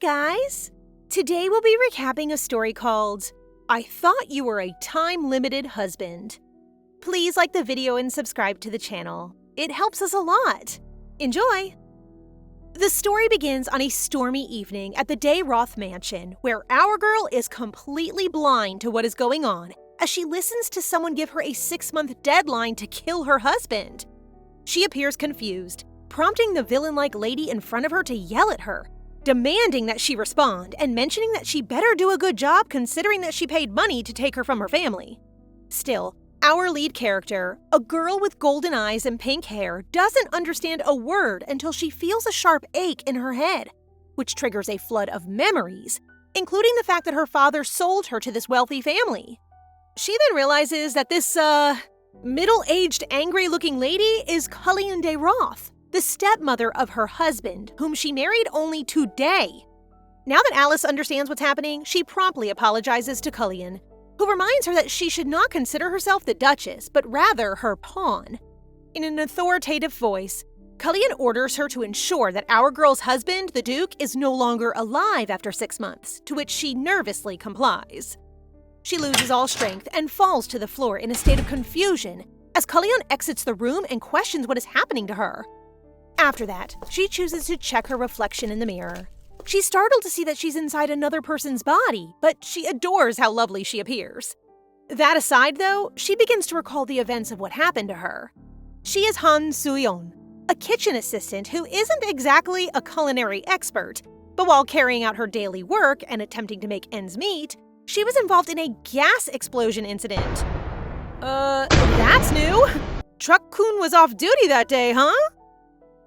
guys! Today we'll be recapping a story called I Thought You Were a Time-Limited Husband. Please like the video and subscribe to the channel. It helps us a lot. Enjoy! The story begins on a stormy evening at the Day Roth mansion, where our girl is completely blind to what is going on as she listens to someone give her a 6-month deadline to kill her husband. She appears confused, prompting the villain-like lady in front of her to yell at her, demanding that she respond and mentioning that she better do a good job considering that she paid money to take her from her family. Still, our lead character, a girl with golden eyes and pink hair, doesn't understand a word until she feels a sharp ache in her head, which triggers a flood of memories, including the fact that her father sold her to this wealthy family. She then realizes that this, middle-aged, angry-looking lady is Cullion de Roth, the stepmother of her husband, whom she married only today. Now that Alice understands what's happening, she promptly apologizes to Cullion, who reminds her that she should not consider herself the Duchess, but rather her pawn. In an authoritative voice, Cullion orders her to ensure that our girl's husband, the Duke, is no longer alive after 6 months, to which she nervously complies. She loses all strength and falls to the floor in a state of confusion as Cullion exits the room and questions what is happening to her. After that, she chooses to check her reflection in the mirror. She's startled to see that she's inside another person's body, but she adores how lovely she appears. That aside, though, she begins to recall the events of what happened to her. She is Han Soo-yeon, a kitchen assistant who isn't exactly a culinary expert, but while carrying out her daily work and attempting to make ends meet, she was involved in a gas explosion incident. That's new. Truck-kun was off duty that day, huh?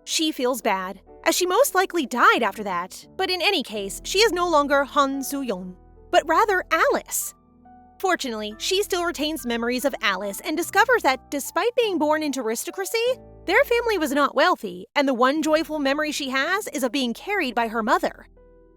She feels bad, as she most likely died after that, but in any case, she is no longer Han Soo-yeon, but rather Alice. Fortunately, she still retains memories of Alice and discovers that despite being born into aristocracy, their family was not wealthy, and the one joyful memory she has is of being carried by her mother.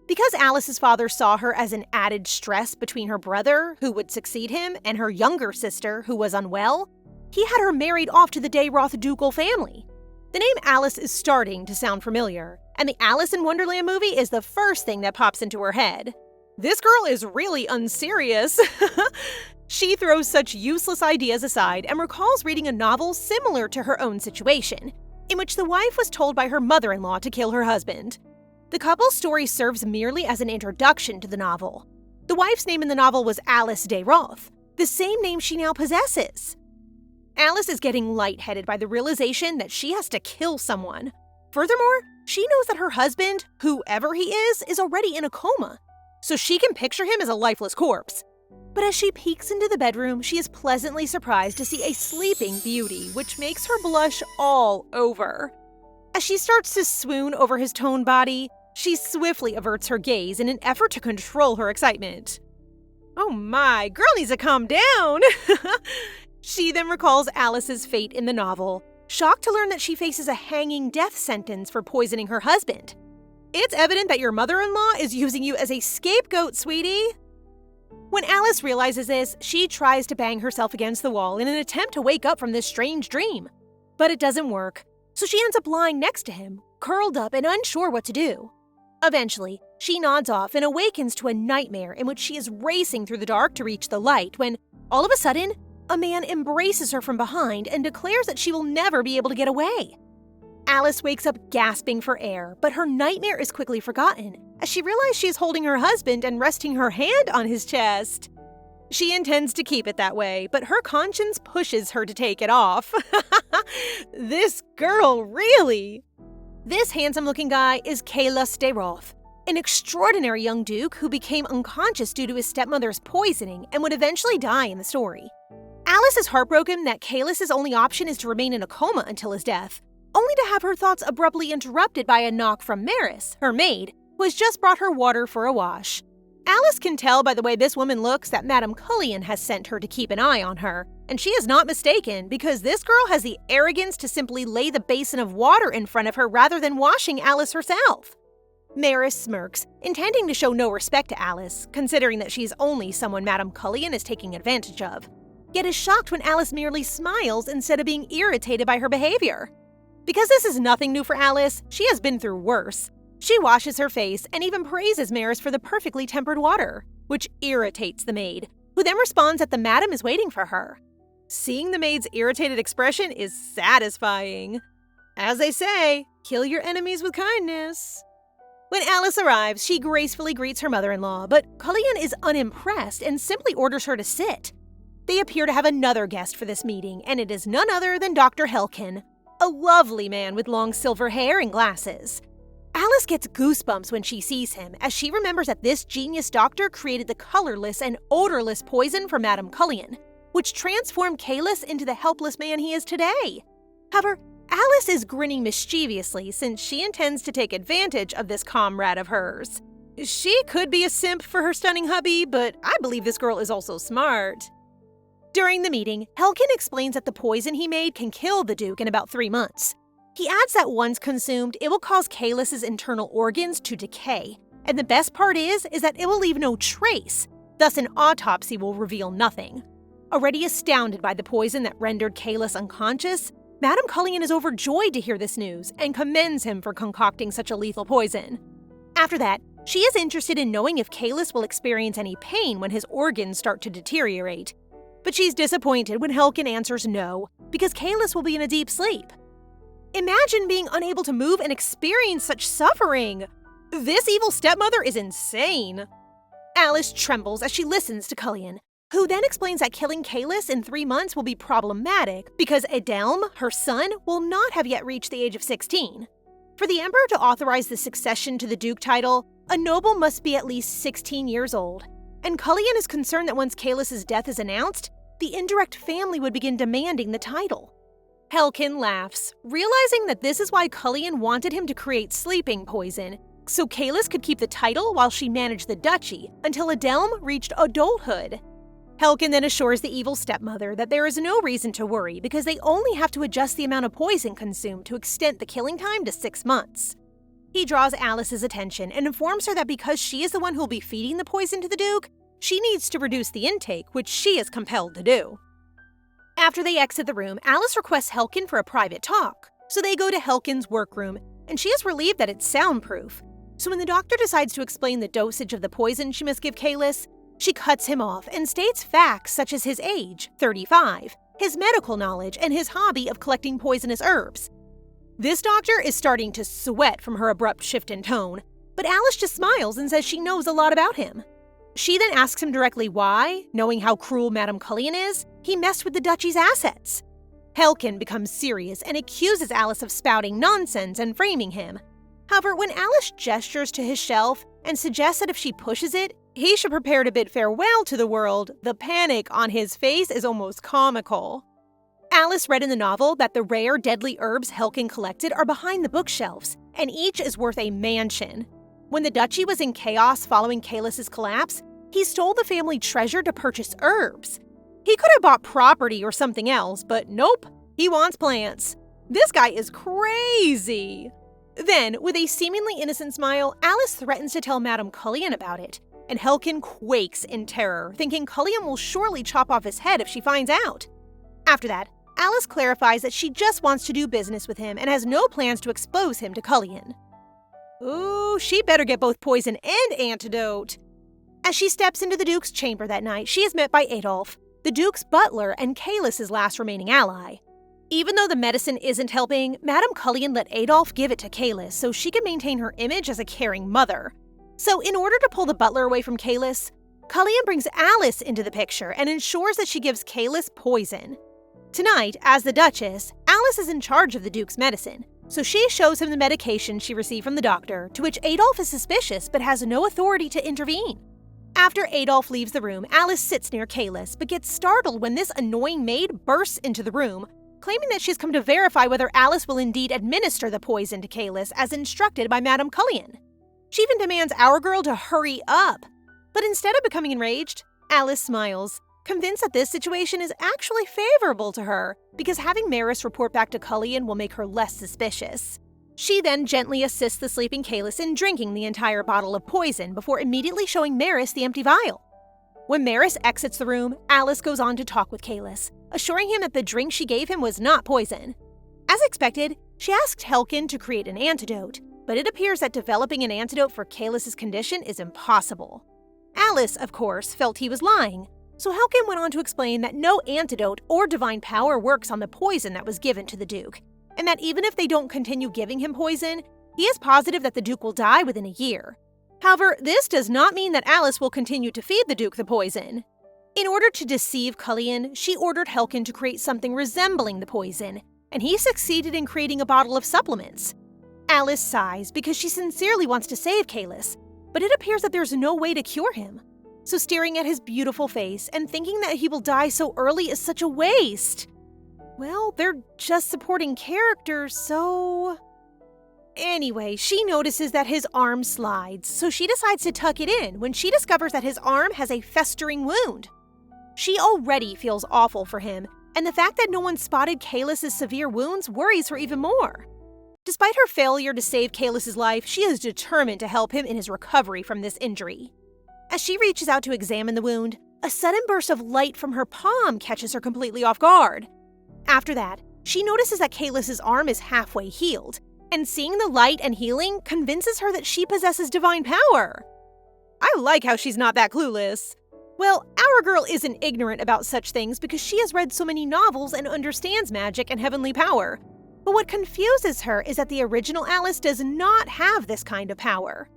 Because Alice's father saw her as an added stress between her brother, who would succeed him, and her younger sister, who was unwell, he had her married off to the De Roth ducal family. The name Alice is starting to sound familiar, and the Alice in Wonderland movie is the first thing that pops into her head. This girl is really unserious. She throws such useless ideas aside and recalls reading a novel similar to her own situation, in which the wife was told by her mother-in-law to kill her husband. The couple's story serves merely as an introduction to the novel. The wife's name in the novel was Alice de Roth, the same name she now possesses. Alice is getting lightheaded by the realization that she has to kill someone. Furthermore, she knows that her husband, whoever he is already in a coma, so she can picture him as a lifeless corpse. But as she peeks into the bedroom, she is pleasantly surprised to see a sleeping beauty, which makes her blush all over. As she starts to swoon over his toned body, she swiftly averts her gaze in an effort to control her excitement. Oh my, girl needs to calm down! She then recalls Alice's fate in the novel, shocked to learn that she faces a hanging death sentence for poisoning her husband. It's evident that your mother-in-law is using you as a scapegoat, sweetie. When Alice realizes this, she tries to bang herself against the wall in an attempt to wake up from this strange dream. But it doesn't work, so she ends up lying next to him, curled up and unsure what to do. Eventually, she nods off and awakens to a nightmare in which she is racing through the dark to reach the light when, all of a sudden, a man embraces her from behind and declares that she will never be able to get away. Alice wakes up gasping for air, but her nightmare is quickly forgotten as she realizes she is holding her husband and resting her hand on his chest. She intends to keep it that way, but her conscience pushes her to take it off. This girl, really! This handsome-looking guy is Kaelas de Roth, an extraordinary young duke who became unconscious due to his stepmother's poisoning and would eventually die in the story. Alice is heartbroken that Kaelas' only option is to remain in a coma until his death, only to have her thoughts abruptly interrupted by a knock from Maris, her maid, who has just brought her water for a wash. Alice can tell by the way this woman looks that Madame Cullion has sent her to keep an eye on her, and she is not mistaken because this girl has the arrogance to simply lay the basin of water in front of her rather than washing Alice herself. Maris smirks, intending to show no respect to Alice, considering that she's only someone Madame Cullion is taking advantage of, yet is shocked when Alice merely smiles instead of being irritated by her behavior. Because this is nothing new for Alice, she has been through worse. She washes her face and even praises Maris for the perfectly tempered water, which irritates the maid, who then responds that the madam is waiting for her. Seeing the maid's irritated expression is satisfying. As they say, kill your enemies with kindness. When Alice arrives, she gracefully greets her mother-in-law, but Cullion is unimpressed and simply orders her to sit. They appear to have another guest for this meeting, and it is none other than Dr. Helkin, a lovely man with long silver hair and glasses. Alice gets goosebumps when she sees him, as she remembers that this genius doctor created the colorless and odorless poison for Madame Cullion, which transformed Kalis into the helpless man he is today. However, Alice is grinning mischievously since she intends to take advantage of this comrade of hers. She could be a simp for her stunning hubby, but I believe this girl is also smart. During the meeting, Helkin explains that the poison he made can kill the Duke in about 3 months. He adds that once consumed, it will cause Kalis's internal organs to decay, and the best part is that it will leave no trace, thus an autopsy will reveal nothing. Already astounded by the poison that rendered Kalis unconscious, Madame Cullion is overjoyed to hear this news and commends him for concocting such a lethal poison. After that, she is interested in knowing if Kalis will experience any pain when his organs start to deteriorate. But she's disappointed when Helkin answers no, because Kalis will be in a deep sleep. Imagine being unable to move and experience such suffering! This evil stepmother is insane! Alice trembles as she listens to Cullion, who then explains that killing Kalis in 3 months will be problematic because Edelm, her son, will not have yet reached the age of 16. For the Emperor to authorize the succession to the Duke title, a noble must be at least 16 years old, and Cullion is concerned that once Kalis's death is announced, the indirect family would begin demanding the title. Helkin laughs, realizing that this is why Cullion wanted him to create sleeping poison, so Kalis could keep the title while she managed the duchy until Edelm reached adulthood. Helkin then assures the evil stepmother that there is no reason to worry because they only have to adjust the amount of poison consumed to extend the killing time to 6 months. He draws Alice's attention and informs her that because she is the one who will be feeding the poison to the Duke, she needs to reduce the intake, which she is compelled to do. After they exit the room, Alice requests Helkin for a private talk, so they go to Helkin's workroom, and she is relieved that it's soundproof. So when the doctor decides to explain the dosage of the poison she must give Kalis, she cuts him off and states facts such as his age, 35, his medical knowledge, and his hobby of collecting poisonous herbs. This doctor is starting to sweat from her abrupt shift in tone, but Alice just smiles and says she knows a lot about him. She then asks him directly why, knowing how cruel Madame Cullion is, he messed with the duchy's assets. Helkin becomes serious and accuses Alice of spouting nonsense and framing him. However, when Alice gestures to his shelf and suggests that if she pushes it, he should prepare to bid farewell to the world, the panic on his face is almost comical. Alice read in the novel that the rare, deadly herbs Helkin collected are behind the bookshelves, and each is worth a mansion. When the duchy was in chaos following Kalis's collapse, he stole the family treasure to purchase herbs. He could have bought property or something else, but nope, he wants plants. This guy is crazy! Then, with a seemingly innocent smile, Alice threatens to tell Madame Cullion about it, and Helkin quakes in terror, thinking Cullion will surely chop off his head if she finds out. After that, Alice clarifies that she just wants to do business with him and has no plans to expose him to Cullion. Ooh, she better get both poison and antidote. As she steps into the Duke's chamber that night, she is met by Adolf, the Duke's butler and Kalis's last remaining ally. Even though the medicine isn't helping, Madame Cullion let Adolf give it to Kalis so she can maintain her image as a caring mother. So in order to pull the butler away from Kalis, Cullion brings Alice into the picture and ensures that she gives Kalis poison. Tonight, as the Duchess, Alice is in charge of the Duke's medicine, so she shows him the medication she received from the doctor, to which Adolf is suspicious but has no authority to intervene. After Adolf leaves the room, Alice sits near Kalis but gets startled when this annoying maid bursts into the room, claiming that she's come to verify whether Alice will indeed administer the poison to Kalis as instructed by Madame Cullion. She even demands our girl to hurry up. But instead of becoming enraged, Alice smiles, convinced that this situation is actually favorable to her because having Maris report back to Cullion will make her less suspicious. She then gently assists the sleeping Kalis in drinking the entire bottle of poison before immediately showing Maris the empty vial. When Maris exits the room, Alice goes on to talk with Kalis, assuring him that the drink she gave him was not poison. As expected, she asked Helkin to create an antidote, but it appears that developing an antidote for Kaelus's condition is impossible. Alice, of course, felt he was lying, so Helkin went on to explain that no antidote or divine power works on the poison that was given to the Duke, and that even if they don't continue giving him poison, he is positive that the Duke will die within a year. However, this does not mean that Alice will continue to feed the Duke the poison. In order to deceive Cullion, she ordered Helkin to create something resembling the poison, and he succeeded in creating a bottle of supplements. Alice sighs because she sincerely wants to save Kaelus, but it appears that there's no way to cure him. So staring at his beautiful face and thinking that he will die so early is such a waste. Well, they're just supporting characters, so... Anyway, she notices that his arm slides, so she decides to tuck it in when she discovers that his arm has a festering wound. She already feels awful for him, and the fact that no one spotted Kaelus's severe wounds worries her even more. Despite her failure to save Kaelus's life, she is determined to help him in his recovery from this injury. As she reaches out to examine the wound, a sudden burst of light from her palm catches her completely off guard. After that, she notices that Kaelus's arm is halfway healed, and seeing the light and healing convinces her that she possesses divine power. I like how she's not that clueless. Well, our girl isn't ignorant about such things because she has read so many novels and understands magic and heavenly power. But what confuses her is that the original Alice does not have this kind of power.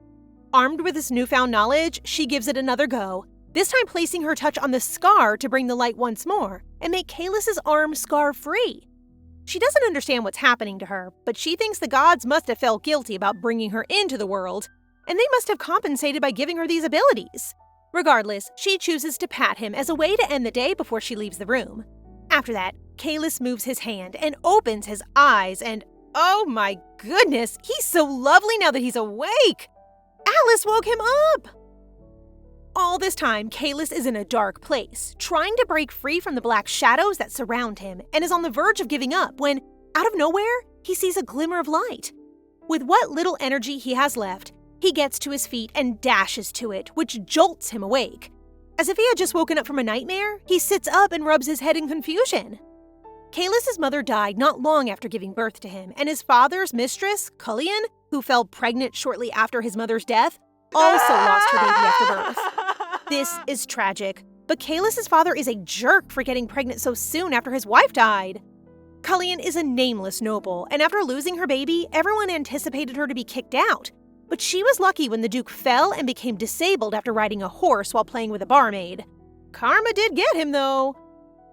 Armed with this newfound knowledge, she gives it another go, this time placing her touch on the scar to bring the light once more and make Kaelus's arm scar-free. She doesn't understand what's happening to her, but she thinks the gods must have felt guilty about bringing her into the world, and they must have compensated by giving her these abilities. Regardless, she chooses to pat him as a way to end the day before she leaves the room. After that, Kaelus moves his hand and opens his eyes, and oh my goodness, he's so lovely now that he's awake! Alice woke him up! All this time, Kaelus is in a dark place, trying to break free from the black shadows that surround him, and is on the verge of giving up when, out of nowhere, he sees a glimmer of light. With what little energy he has left, he gets to his feet and dashes to it, which jolts him awake. As if he had just woken up from a nightmare, he sits up and rubs his head in confusion. Kaelus's mother died not long after giving birth to him, and his father's mistress, Cullion, who fell pregnant shortly after his mother's death, also lost her baby after birth. This is tragic, but Kaelus's father is a jerk for getting pregnant so soon after his wife died. Cullion is a nameless noble, and after losing her baby, everyone anticipated her to be kicked out. But she was lucky when the Duke fell and became disabled after riding a horse while playing with a barmaid. Karma did get him, though.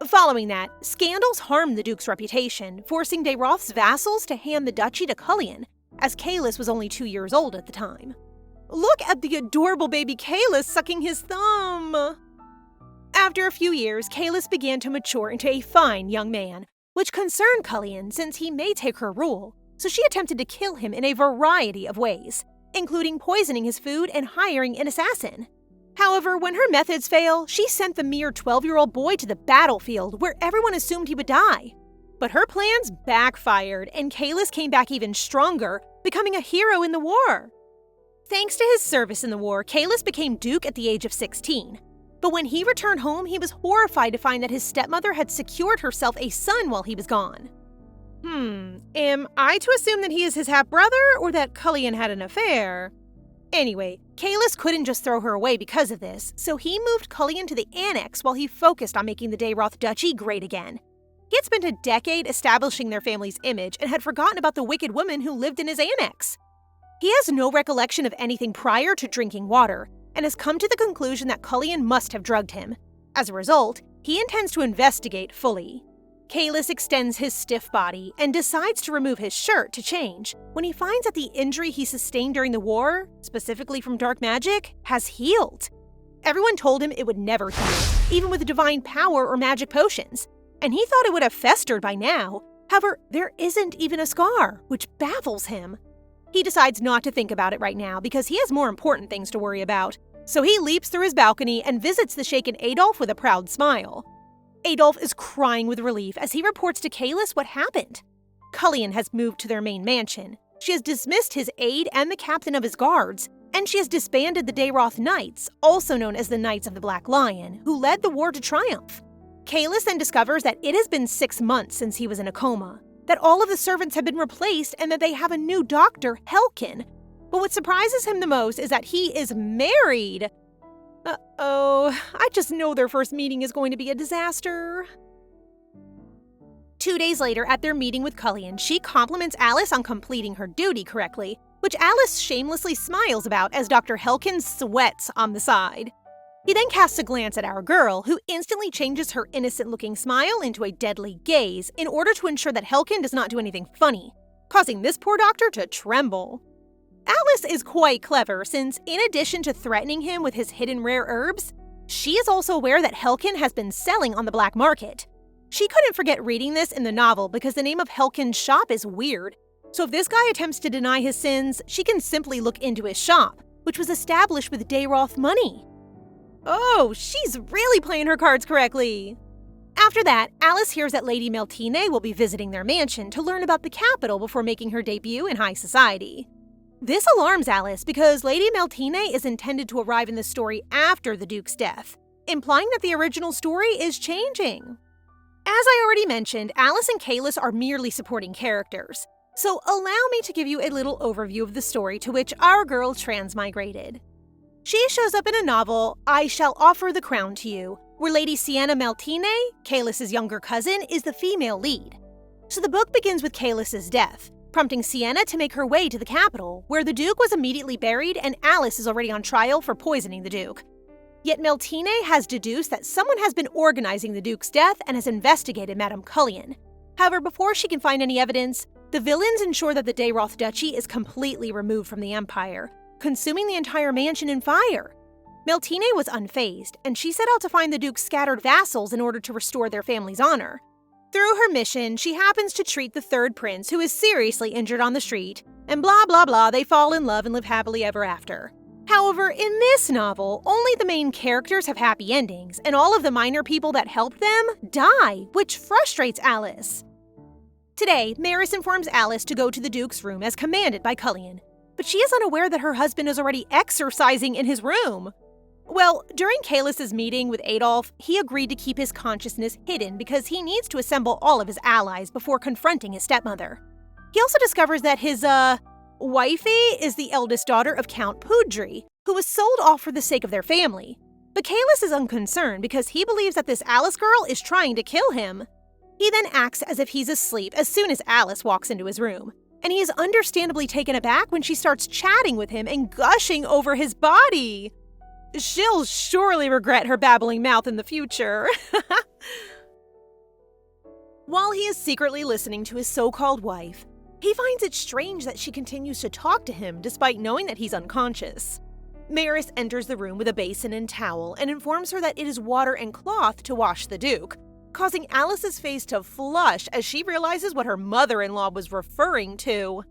Following that, scandals harmed the Duke's reputation, forcing de Roth's vassals to hand the duchy to Cullion, as Kaelus was only 2 years old at the time. Look at the adorable baby Kaelus sucking his thumb! After a few years, Kaelus began to mature into a fine young man, which concerned Cullion since he may take her rule, so she attempted to kill him in a variety of ways, including poisoning his food and hiring an assassin. However, when her methods fail, she sent the mere 12-year-old boy to the battlefield where everyone assumed he would die. But her plans backfired, and Kaelus came back even stronger, becoming a hero in the war. Thanks to his service in the war, Kaelus became Duke at the age of 16. But when he returned home, he was horrified to find that his stepmother had secured herself a son while he was gone. Am I to assume that he is his half-brother, or that Cullion had an affair? Anyway, Kaelus couldn't just throw her away because of this, so he moved Cullion to the Annex while he focused on making the de Roth Duchy great again. He had spent a decade establishing their family's image and had forgotten about the wicked woman who lived in his annex. He has no recollection of anything prior to drinking water, and has come to the conclusion that Cullion must have drugged him. As a result, he intends to investigate fully. Kaelus extends his stiff body and decides to remove his shirt to change when he finds that the injury he sustained during the war, specifically from dark magic, has healed. Everyone told him it would never heal, even with divine power or magic potions, and he thought it would have festered by now. However, there isn't even a scar, which baffles him. He decides not to think about it right now because he has more important things to worry about, so he leaps through his balcony and visits the shaken Adolf with a proud smile. Adolf is crying with relief as he reports to Kaelus what happened. Cullion has moved to their main mansion. She has dismissed his aide and the captain of his guards, and she has disbanded the de Roth Knights, also known as the Knights of the Black Lion, who led the war to triumph. Kaelus then discovers that it has been 6 months since he was in a coma, that all of the servants have been replaced and that they have a new doctor, Helkin. But what surprises him the most is that he is married. Uh-oh, I just know their first meeting is going to be a disaster. 2 days later, at their meeting with Cullion, she compliments Alice on completing her duty correctly, which Alice shamelessly smiles about as Dr. Helkin sweats on the side. He then casts a glance at our girl, who instantly changes her innocent-looking smile into a deadly gaze in order to ensure that Helkin does not do anything funny, causing this poor doctor to tremble. Alice is quite clever since, in addition to threatening him with his hidden rare herbs, she is also aware that Helkin has been selling on the black market. She couldn't forget reading this in the novel because the name of Helkin's shop is weird, so if this guy attempts to deny his sins, she can simply look into his shop, which was established with Dayroth money. Oh, she's really playing her cards correctly. After that, Alice hears that Lady Meltine will be visiting their mansion to learn about the capital before making her debut in high society. This alarms Alice because Lady Meltine is intended to arrive in the story after the Duke's death, implying that the original story is changing. As I already mentioned, Alice and Kalis are merely supporting characters, so allow me to give you a little overview of the story to which our girl transmigrated. She shows up in a novel, I Shall Offer the Crown to You, where Lady Sienna Meltine, Kalis' younger cousin, is the female lead. So the book begins with Kalis' death, prompting Sienna to make her way to the capital, where the Duke was immediately buried and Alice is already on trial for poisoning the Duke. Yet Meltine has deduced that someone has been organizing the Duke's death and has investigated Madame Cullion. However, before she can find any evidence, the villains ensure that the Dayroth Duchy is completely removed from the Empire, consuming the entire mansion in fire. Meltine was unfazed, and she set out to find the Duke's scattered vassals in order to restore their family's honor. Through her mission, she happens to treat the third prince, who is seriously injured on the street, and blah blah blah, they fall in love and live happily ever after. However, in this novel, only the main characters have happy endings, and all of the minor people that helped them die, which frustrates Alice. Today, Maris informs Alice to go to the Duke's room as commanded by Cullion, but she is unaware that her husband is already exercising in his room. Well, during Kalis' meeting with Adolf, he agreed to keep his consciousness hidden because he needs to assemble all of his allies before confronting his stepmother. He also discovers that his, wifey is the eldest daughter of Count Poudry, who was sold off for the sake of their family. But Kalis is unconcerned because he believes that this Alice girl is trying to kill him. He then acts as if he's asleep as soon as Alice walks into his room, and he is understandably taken aback when she starts chatting with him and gushing over his body. She'll surely regret her babbling mouth in the future. While he is secretly listening to his so-called wife, he finds it strange that she continues to talk to him despite knowing that he's unconscious. Maris enters the room with a basin and towel and informs her that it is water and cloth to wash the Duke, causing Alice's face to flush as she realizes what her mother-in-law was referring to.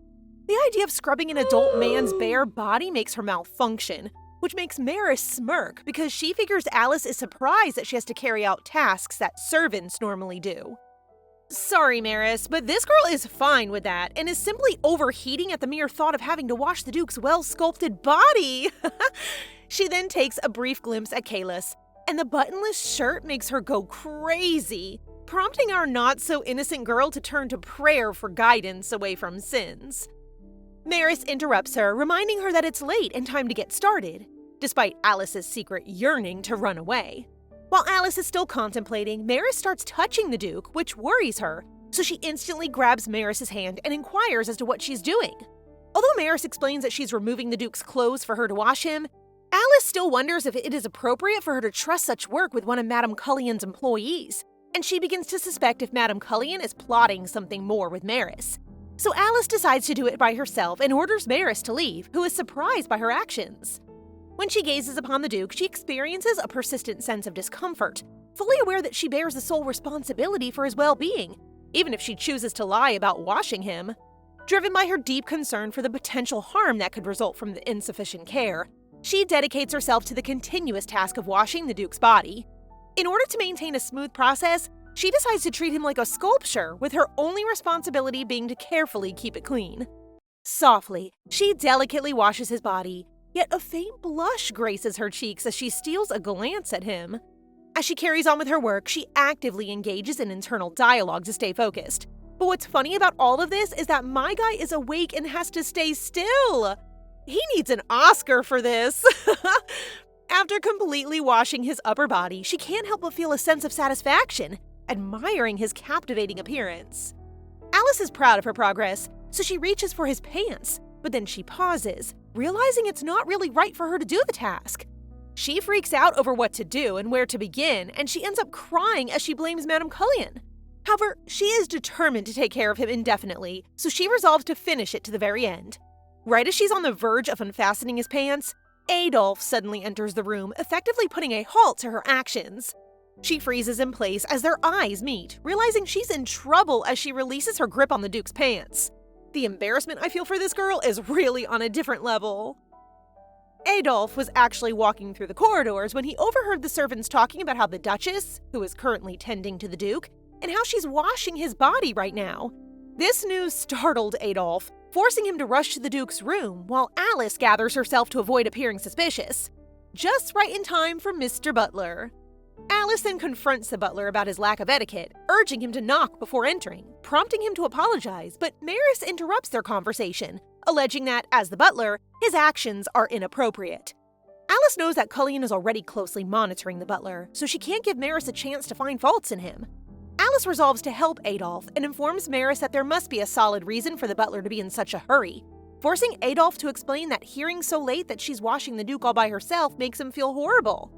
The idea of scrubbing an adult man's bare body makes her malfunction, which makes Maris smirk because she figures Alice is surprised that she has to carry out tasks that servants normally do. Sorry, Maris, but this girl is fine with that and is simply overheating at the mere thought of having to wash the Duke's well-sculpted body. She then takes a brief glimpse at Kalis, and the buttonless shirt makes her go crazy, prompting our not-so-innocent girl to turn to prayer for guidance away from sins. Maris interrupts her, reminding her that it's late and time to get started, despite Alice's secret yearning to run away. While Alice is still contemplating, Maris starts touching the Duke, which worries her, so she instantly grabs Maris's hand and inquires as to what she's doing. Although Maris explains that she's removing the Duke's clothes for her to wash him, Alice still wonders if it is appropriate for her to trust such work with one of Madame Cullion's employees, and she begins to suspect if Madame Cullion is plotting something more with Maris. So Alice decides to do it by herself and orders Maris to leave, who is surprised by her actions. When she gazes upon the Duke, she experiences a persistent sense of discomfort, fully aware that she bears the sole responsibility for his well-being, even if she chooses to lie about washing him. Driven by her deep concern for the potential harm that could result from the insufficient care, she dedicates herself to the continuous task of washing the Duke's body. In order to maintain a smooth process, she decides to treat him like a sculpture, with her only responsibility being to carefully keep it clean. Softly, she delicately washes his body, yet a faint blush graces her cheeks as she steals a glance at him. As she carries on with her work, she actively engages in internal dialogue to stay focused. But what's funny about all of this is that my guy is awake and has to stay still. He needs an Oscar for this. After completely washing his upper body, she can't help but feel a sense of satisfaction, admiring his captivating appearance. Alice is proud of her progress, so she reaches for his pants, but then she pauses, realizing it's not really right for her to do the task. She freaks out over what to do and where to begin, and she ends up crying as she blames Madame Cullion. However, she is determined to take care of him indefinitely, so she resolves to finish it to the very end. Right as she's on the verge of unfastening his pants, Adolphe suddenly enters the room, effectively putting a halt to her actions. She freezes in place as their eyes meet, realizing she's in trouble as she releases her grip on the Duke's pants. The embarrassment I feel for this girl is really on a different level. Adolphe was actually walking through the corridors when he overheard the servants talking about how the Duchess, who is currently tending to the Duke, and how she's washing his body right now. This news startled Adolphe, forcing him to rush to the Duke's room while Alice gathers herself to avoid appearing suspicious. Just right in time for Mr. Butler. Alice then confronts the butler about his lack of etiquette, urging him to knock before entering, prompting him to apologize, but Maris interrupts their conversation, alleging that, as the butler, his actions are inappropriate. Alice knows that Cullion is already closely monitoring the butler, so she can't give Maris a chance to find faults in him. Alice resolves to help Adolphe and informs Maris that there must be a solid reason for the butler to be in such a hurry, forcing Adolphe to explain that hearing so late that she's washing the Duke all by herself makes him feel horrible.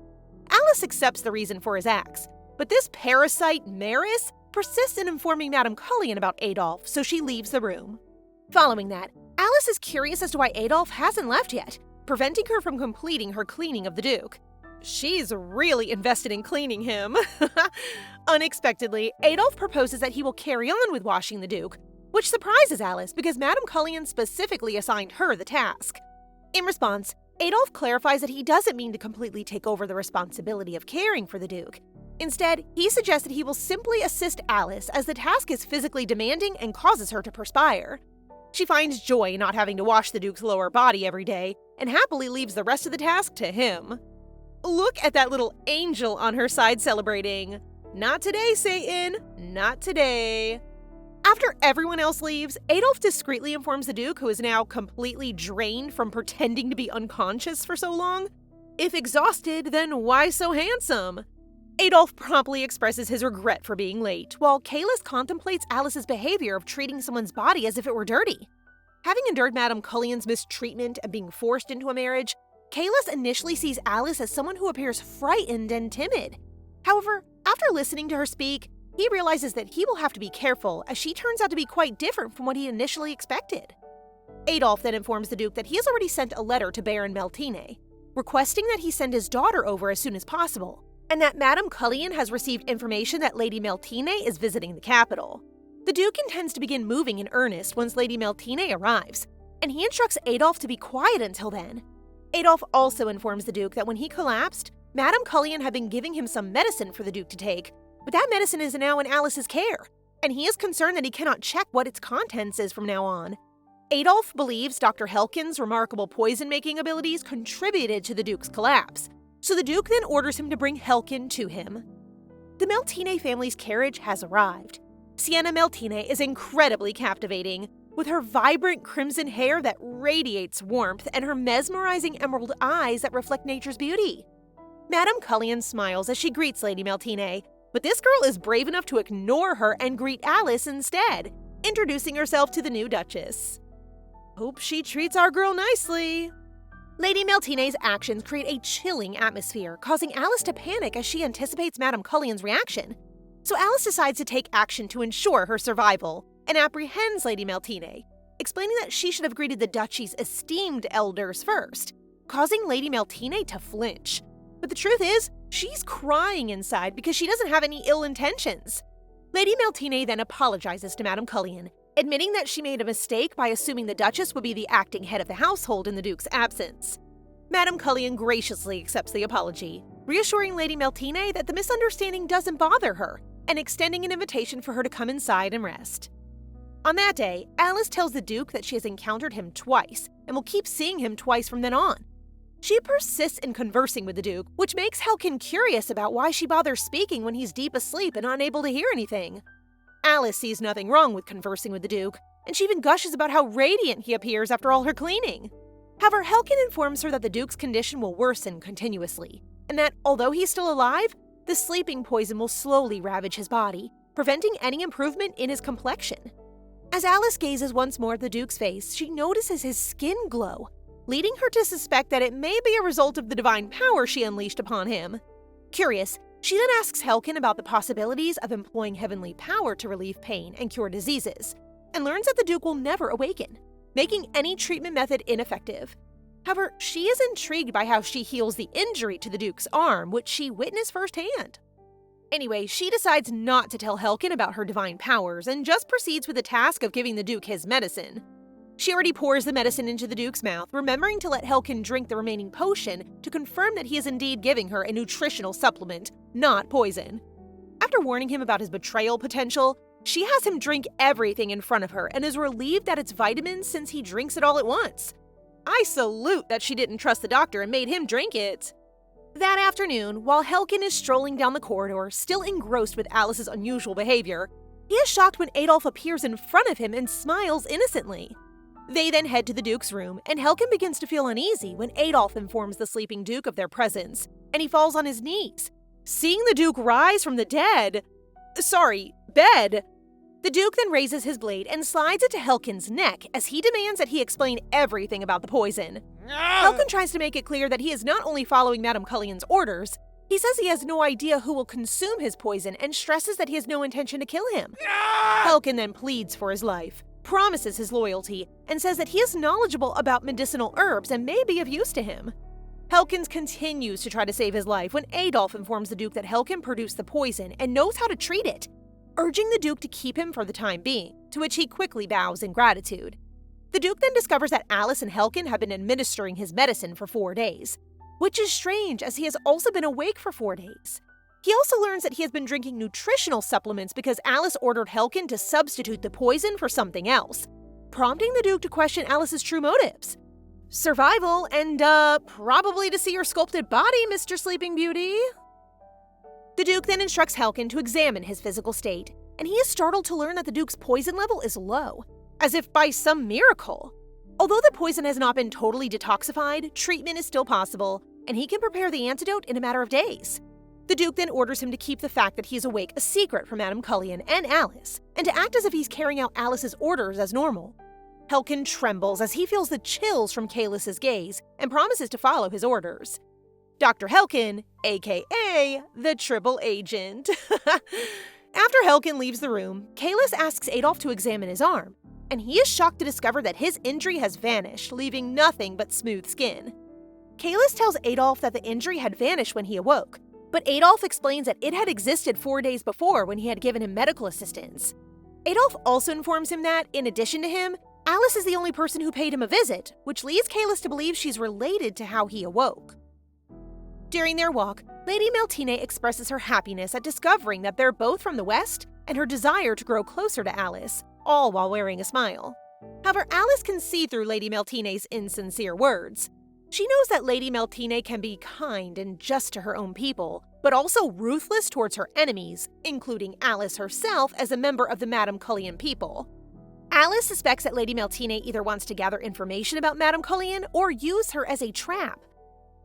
Alice accepts the reason for his acts, but this parasite, Maris, persists in informing Madame Cullion about Adolphe, so she leaves the room. Following that, Alice is curious as to why Adolphe hasn't left yet, preventing her from completing her cleaning of the Duke. She's really invested in cleaning him. Unexpectedly, Adolphe proposes that he will carry on with washing the Duke, which surprises Alice because Madame Cullion specifically assigned her the task. In response, Adolphe clarifies that he doesn't mean to completely take over the responsibility of caring for the Duke. Instead, he suggests that he will simply assist Alice as the task is physically demanding and causes her to perspire. She finds joy in not having to wash the Duke's lower body every day and happily leaves the rest of the task to him. Look at that little angel on her side celebrating. Not today, Satan. Not today. After everyone else leaves, Adolphe discreetly informs the Duke, who is now completely drained from pretending to be unconscious for so long. If exhausted, then why so handsome? Adolphe promptly expresses his regret for being late, while Caylus contemplates Alice's behavior of treating someone's body as if it were dirty. Having endured Madame Cullion's mistreatment and being forced into a marriage, Caylus initially sees Alice as someone who appears frightened and timid. However, after listening to her speak, he realizes that he will have to be careful as she turns out to be quite different from what he initially expected. Adolphe then informs the Duke that he has already sent a letter to Baron Meltine, requesting that he send his daughter over as soon as possible, and that Madame Cullion has received information that Lady Meltine is visiting the capital. The Duke intends to begin moving in earnest once Lady Meltine arrives, and he instructs Adolphe to be quiet until then. Adolphe also informs the Duke that when he collapsed, Madame Cullion had been giving him some medicine for the Duke to take, but that medicine is now in Alice's care, and he is concerned that he cannot check what its contents is from now on. Adolphe believes Dr. Helkin's remarkable poison-making abilities contributed to the Duke's collapse, so the Duke then orders him to bring Helkin to him. The Meltine family's carriage has arrived. Sienna Meltine is incredibly captivating, with her vibrant crimson hair that radiates warmth and her mesmerizing emerald eyes that reflect nature's beauty. Madame Cullion smiles as she greets Lady Meltine, but this girl is brave enough to ignore her and greet Alice instead, introducing herself to the new Duchess. Hope she treats our girl nicely. Lady Meltine's actions create a chilling atmosphere, causing Alice to panic as she anticipates Madame Cullion's reaction. So Alice decides to take action to ensure her survival, and apprehends Lady Meltine, explaining that she should have greeted the Duchy's esteemed elders first, causing Lady Meltine to flinch. But the truth is, she's crying inside because she doesn't have any ill intentions. Lady Meltine then apologizes to Madame Cullion, admitting that she made a mistake by assuming the Duchess would be the acting head of the household in the Duke's absence. Madame Cullion graciously accepts the apology, reassuring Lady Meltine that the misunderstanding doesn't bother her, and extending an invitation for her to come inside and rest. On that day, Alice tells the Duke that she has encountered him twice, and will keep seeing him twice from then on. She persists in conversing with the Duke, which makes Helkin curious about why she bothers speaking when he's deep asleep and unable to hear anything. Alice sees nothing wrong with conversing with the Duke, and she even gushes about how radiant he appears after all her cleaning. However, Helkin informs her that the Duke's condition will worsen continuously, and that although he's still alive, the sleeping poison will slowly ravage his body, preventing any improvement in his complexion. As Alice gazes once more at the Duke's face, she notices his skin glow, leading her to suspect that it may be a result of the divine power she unleashed upon him. Curious, she then asks Helkin about the possibilities of employing heavenly power to relieve pain and cure diseases, and learns that the Duke will never awaken, making any treatment method ineffective. However, she is intrigued by how she heals the injury to the Duke's arm, which she witnessed firsthand. Anyway, she decides not to tell Helkin about her divine powers and just proceeds with the task of giving the Duke his medicine. She already pours the medicine into the Duke's mouth, remembering to let Helkin drink the remaining potion to confirm that he is indeed giving her a nutritional supplement, not poison. After warning him about his betrayal potential, she has him drink everything in front of her and is relieved that it's vitamins since he drinks it all at once. I salute that she didn't trust the doctor and made him drink it. That afternoon, while Helkin is strolling down the corridor, still engrossed with Alice's unusual behavior, he is shocked when Adolf appears in front of him and smiles innocently. They then head to the Duke's room, and Helkin begins to feel uneasy when Adolf informs the sleeping Duke of their presence, and he falls on his knees. Seeing the Duke rise from the bed, the Duke then raises his blade and slides it to Helkin's neck as he demands that he explain everything about the poison. Helkin tries to make it clear that he is not only following Madame Cullion's orders, he says he has no idea who will consume his poison and stresses that he has no intention to kill him. Helkin then pleads for his life, promises his loyalty, and says that he is knowledgeable about medicinal herbs and may be of use to him. Helkin continues to try to save his life when Adolf informs the Duke that Helkin produced the poison and knows how to treat it, urging the Duke to keep him for the time being, to which he quickly bows in gratitude. The Duke then discovers that Alice and Helkin have been administering his medicine for 4 days, which is strange as he has also been awake for 4 days. He also learns that he has been drinking nutritional supplements because Alice ordered Helkin to substitute the poison for something else, prompting the Duke to question Alice's true motives. Survival and, probably to see your sculpted body, Mr. Sleeping Beauty. The Duke then instructs Helkin to examine his physical state, and he is startled to learn that the Duke's poison level is low, as if by some miracle. Although the poison has not been totally detoxified, treatment is still possible, and he can prepare the antidote in a matter of days. The Duke then orders him to keep the fact that he is awake a secret from Madame Cullion and Alice, and to act as if he's carrying out Alice's orders as normal. Helkin trembles as he feels the chills from Kaelus's gaze and promises to follow his orders. Dr. Helkin, aka the Triple Agent. After Helkin leaves the room, Kaelus asks Adolf to examine his arm, and he is shocked to discover that his injury has vanished, leaving nothing but smooth skin. Kaelus tells Adolf that the injury had vanished when he awoke, but Adolf explains that it had existed 4 days before when he had given him medical assistance. Adolf also informs him that, in addition to him, Alice is the only person who paid him a visit, which leads Kaelus to believe she's related to how he awoke. During their walk, Lady Maltine expresses her happiness at discovering that they're both from the West and her desire to grow closer to Alice, all while wearing a smile. However, Alice can see through Lady Maltine's insincere words. She knows that Lady Maltine can be kind and just to her own people, but also ruthless towards her enemies, including Alice herself as a member of the Madame Cullion people. Alice suspects that Lady Maltine either wants to gather information about Madame Cullion or use her as a trap.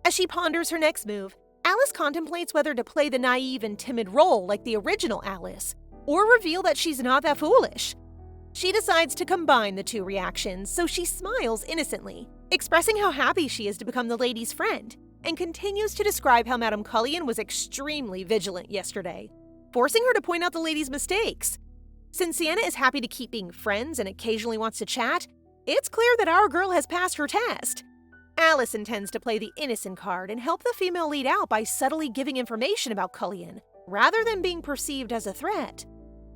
As she ponders her next move, Alice contemplates whether to play the naive and timid role like the original Alice, or reveal that she's not that foolish. She decides to combine the two reactions, so she smiles innocently, expressing how happy she is to become the lady's friend, and continues to describe how Madame Cullion was extremely vigilant yesterday, forcing her to point out the lady's mistakes. Since Sienna is happy to keep being friends and occasionally wants to chat, it's clear that our girl has passed her test. Alice intends to play the innocent card and help the female lead out by subtly giving information about Cullion, rather than being perceived as a threat.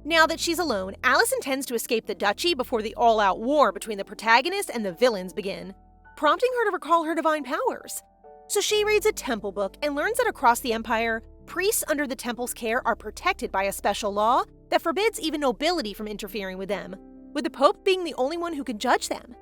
Now that she's alone, Alice intends to escape the duchy before the all-out war between the protagonist and the villains begin, prompting her to recall her divine powers. So she reads a temple book and learns that across the empire, priests under the temple's care are protected by a special law that forbids even nobility from interfering with them, with the Pope being the only one who can judge them.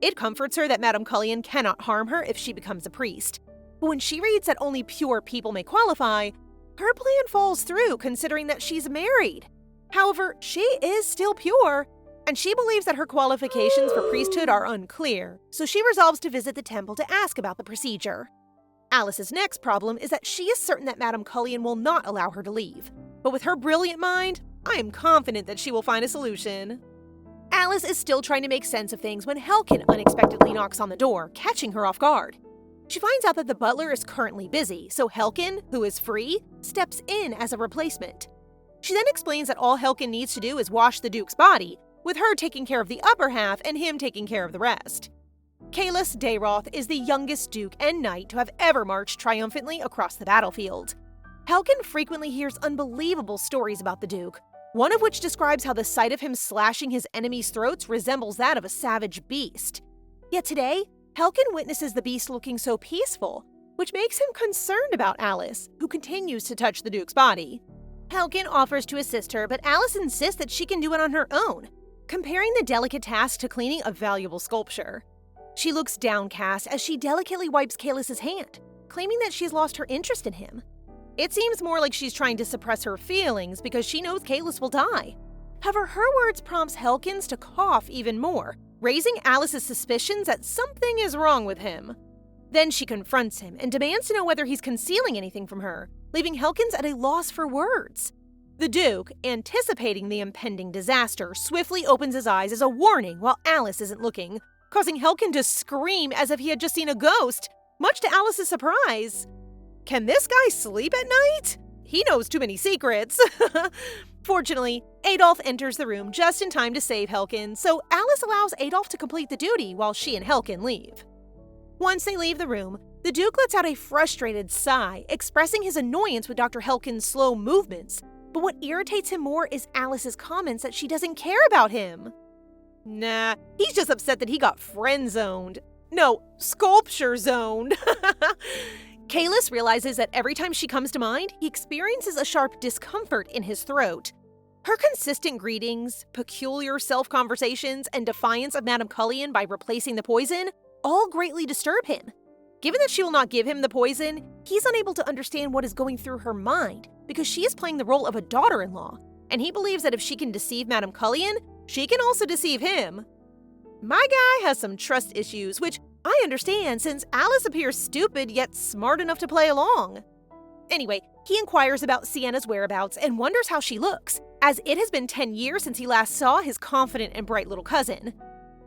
It comforts her that Madame Cullion cannot harm her if she becomes a priest. But when she reads that only pure people may qualify, her plan falls through considering that she's married. However, she is still pure, and she believes that her qualifications for priesthood are unclear, so she resolves to visit the temple to ask about the procedure. Alice's next problem is that she is certain that Madame Cullion will not allow her to leave. But with her brilliant mind, I am confident that she will find a solution. Alice is still trying to make sense of things when Helkin unexpectedly knocks on the door, catching her off guard. She finds out that the butler is currently busy, so Helkin, who is free, steps in as a replacement. She then explains that all Helkin needs to do is wash the Duke's body, with her taking care of the upper half and him taking care of the rest. Kalis Dayroth is the youngest Duke and Knight to have ever marched triumphantly across the battlefield. Helkin frequently hears unbelievable stories about the Duke, one of which describes how the sight of him slashing his enemies' throats resembles that of a savage beast. Yet today, Helkin witnesses the beast looking so peaceful, which makes him concerned about Alice, who continues to touch the Duke's body. Helkin offers to assist her, but Alice insists that she can do it on her own, comparing the delicate task to cleaning a valuable sculpture. She looks downcast as she delicately wipes Kalis's hand, claiming that she's lost her interest in him. It seems more like she's trying to suppress her feelings because she knows Kalis will die. However, her words prompts Helkins to cough even more, raising Alice's suspicions that something is wrong with him. Then she confronts him and demands to know whether he's concealing anything from her, leaving Helkins at a loss for words. The Duke, anticipating the impending disaster, swiftly opens his eyes as a warning while Alice isn't looking, causing Helkin to scream as if he had just seen a ghost, much to Alice's surprise. Can this guy sleep at night? He knows too many secrets. Fortunately, Adolf enters the room just in time to save Helkin, so Alice allows Adolf to complete the duty while she and Helkin leave. Once they leave the room, the Duke lets out a frustrated sigh, expressing his annoyance with Dr. Helkin's slow movements. But what irritates him more is Alice's comments that she doesn't care about him. Nah, he's just upset that he got friend-zoned. No, sculpture-zoned. Kalis realizes that every time she comes to mind, he experiences a sharp discomfort in his throat. Her consistent greetings, peculiar self-conversations, and defiance of Madame Cullion by replacing the poison all greatly disturb him. Given that she will not give him the poison, he's unable to understand what is going through her mind because she is playing the role of a daughter-in-law, and he believes that if she can deceive Madame Cullion, she can also deceive him. My guy has some trust issues, which I understand since Alice appears stupid yet smart enough to play along. Anyway, he inquires about Sienna's whereabouts and wonders how she looks, as it has been 10 years since he last saw his confident and bright little cousin.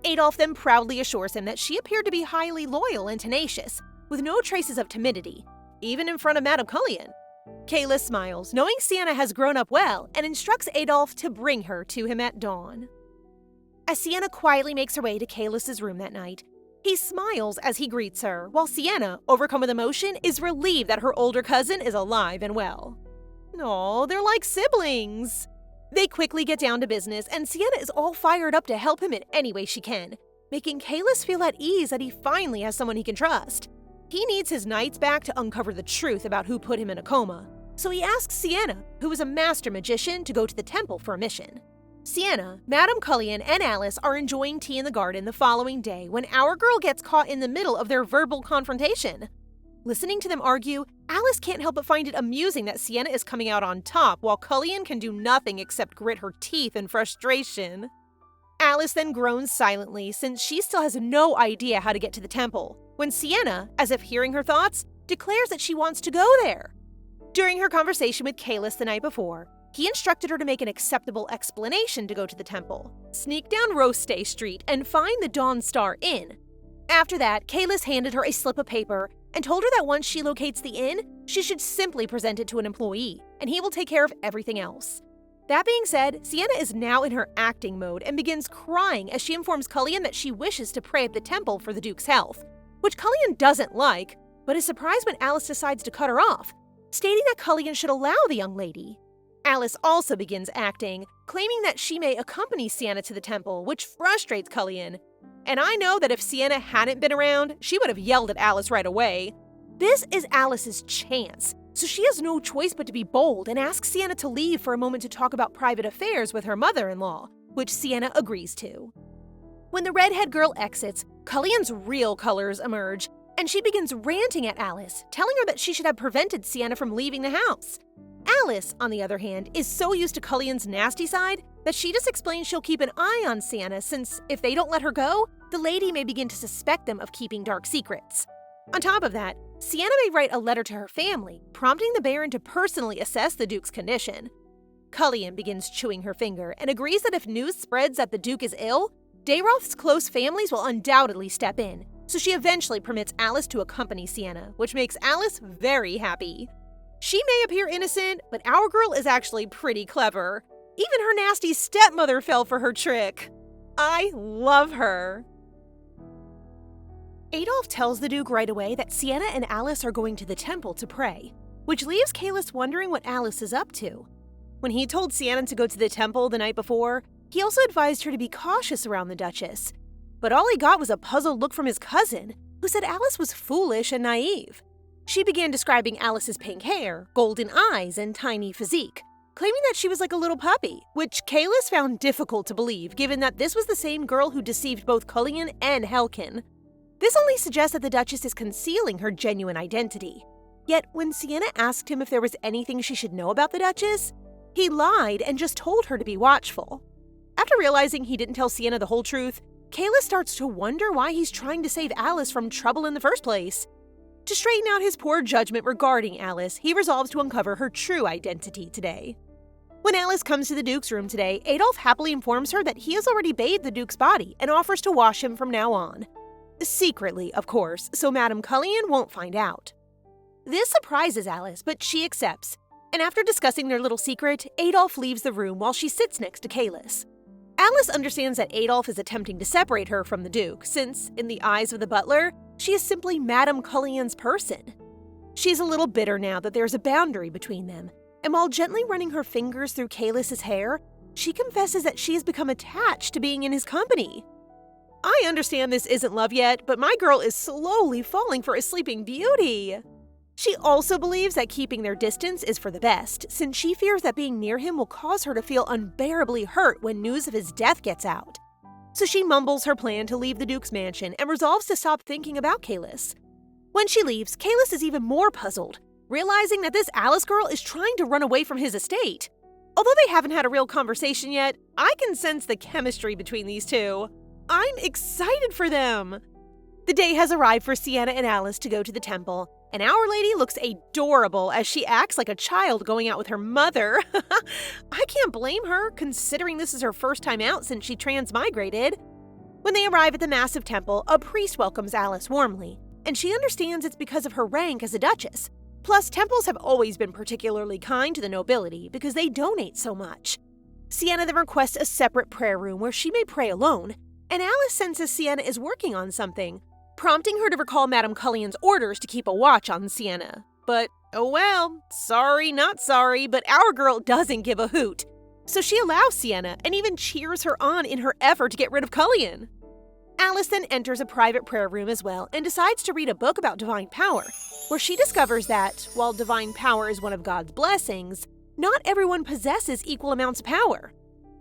Adolf then proudly assures him that she appeared to be highly loyal and tenacious, with no traces of timidity, even in front of Madame Cullion. Kalis smiles, knowing Sienna has grown up well, and instructs Adolf to bring her to him at dawn. As Sienna quietly makes her way to Kalis's room that night, he smiles as he greets her, while Sienna, overcome with emotion, is relieved that her older cousin is alive and well. Aw, they're like siblings. They quickly get down to business, and Sienna is all fired up to help him in any way she can, making Kalis feel at ease that he finally has someone he can trust. He needs his knights back to uncover the truth about who put him in a coma, so he asks Sienna, who is a master magician, to go to the temple for a mission. Sienna, Madame Cullion, and Alice are enjoying tea in the garden the following day when our girl gets caught in the middle of their verbal confrontation. Listening to them argue, Alice can't help but find it amusing that Sienna is coming out on top while Cullion can do nothing except grit her teeth in frustration. Alice then groans silently since she still has no idea how to get to the temple, when Sienna, as if hearing her thoughts, declares that she wants to go there. During her conversation with Kalis the night before, he instructed her to make an acceptable explanation to go to the temple, sneak down Rostay Street, and find the Dawn Star Inn. After that, Kalis handed her a slip of paper and told her that once she locates the inn, she should simply present it to an employee, and he will take care of everything else. That being said, Sienna is now in her acting mode and begins crying as she informs Cullion that she wishes to pray at the temple for the Duke's health, which Cullion doesn't like, but is surprised when Alice decides to cut her off, stating that Cullion should allow the young lady. Alice also begins acting, claiming that she may accompany Sienna to the temple, which frustrates Cullion. And I know that if Sienna hadn't been around, she would have yelled at Alice right away. This is Alice's chance, so she has no choice but to be bold and ask Sienna to leave for a moment to talk about private affairs with her mother-in-law, which Sienna agrees to. When the redhead girl exits, Cullion's real colors emerge, and she begins ranting at Alice, telling her that she should have prevented Sienna from leaving the house. Alice, on the other hand, is so used to Cullion's nasty side that she just explains she'll keep an eye on Sienna since if they don't let her go, the lady may begin to suspect them of keeping dark secrets. On top of that, Sienna may write a letter to her family, prompting the Baron to personally assess the Duke's condition. Cullion begins chewing her finger and agrees that if news spreads that the Duke is ill, Dayroth's close families will undoubtedly step in, so she eventually permits Alice to accompany Sienna, which makes Alice very happy. She may appear innocent, but our girl is actually pretty clever. Even her nasty stepmother fell for her trick. I love her. Adolf tells the Duke right away that Sienna and Alice are going to the temple to pray, which leaves Kalis wondering what Alice is up to. When he told Sienna to go to the temple the night before, he also advised her to be cautious around the Duchess. But all he got was a puzzled look from his cousin, who said Alice was foolish and naive. She began describing Alice's pink hair, golden eyes, and tiny physique, claiming that she was like a little puppy, which Kalis found difficult to believe given that this was the same girl who deceived both Cullion and Helkin. This only suggests that the Duchess is concealing her genuine identity. Yet when Sienna asked him if there was anything she should know about the Duchess, he lied and just told her to be watchful. After realizing he didn't tell Sienna the whole truth, Kalis starts to wonder why he's trying to save Alice from trouble in the first place. To straighten out his poor judgment regarding Alice, he resolves to uncover her true identity today. When Alice comes to the Duke's room today, Adolf happily informs her that he has already bathed the Duke's body and offers to wash him from now on. Secretly, of course, so Madame Cullion won't find out. This surprises Alice, but she accepts, and after discussing their little secret, Adolf leaves the room while she sits next to Kalis. Alice understands that Adolf is attempting to separate her from the Duke, since, in the eyes of the butler, she is simply Madame Cullion's person. She's a little bitter now that there's a boundary between them, and while gently running her fingers through Kalis's hair, she confesses that she has become attached to being in his company. I understand this isn't love yet, but my girl is slowly falling for a sleeping beauty. She also believes that keeping their distance is for the best, since she fears that being near him will cause her to feel unbearably hurt when news of his death gets out. So she mumbles her plan to leave the Duke's mansion and resolves to stop thinking about Kalis. When she leaves, Kalis is even more puzzled, realizing that this Alice girl is trying to run away from his estate. Although they haven't had a real conversation yet, I can sense the chemistry between these two. I'm excited for them! The day has arrived for Sienna and Alice to go to the temple, and Our Lady looks adorable as she acts like a child going out with her mother. I can't blame her, considering this is her first time out since she transmigrated. When they arrive at the massive temple, a priest welcomes Alice warmly, and she understands it's because of her rank as a duchess. Plus, temples have always been particularly kind to the nobility because they donate so much. Sienna then requests a separate prayer room where she may pray alone, and Alice senses Sienna is working on something, prompting her to recall Madame Cullion's orders to keep a watch on Sienna. But, oh well, sorry not sorry, but our girl doesn't give a hoot. So she allows Sienna and even cheers her on in her effort to get rid of Cullion. Alice then enters a private prayer room as well and decides to read a book about divine power, where she discovers that, while divine power is one of God's blessings, not everyone possesses equal amounts of power.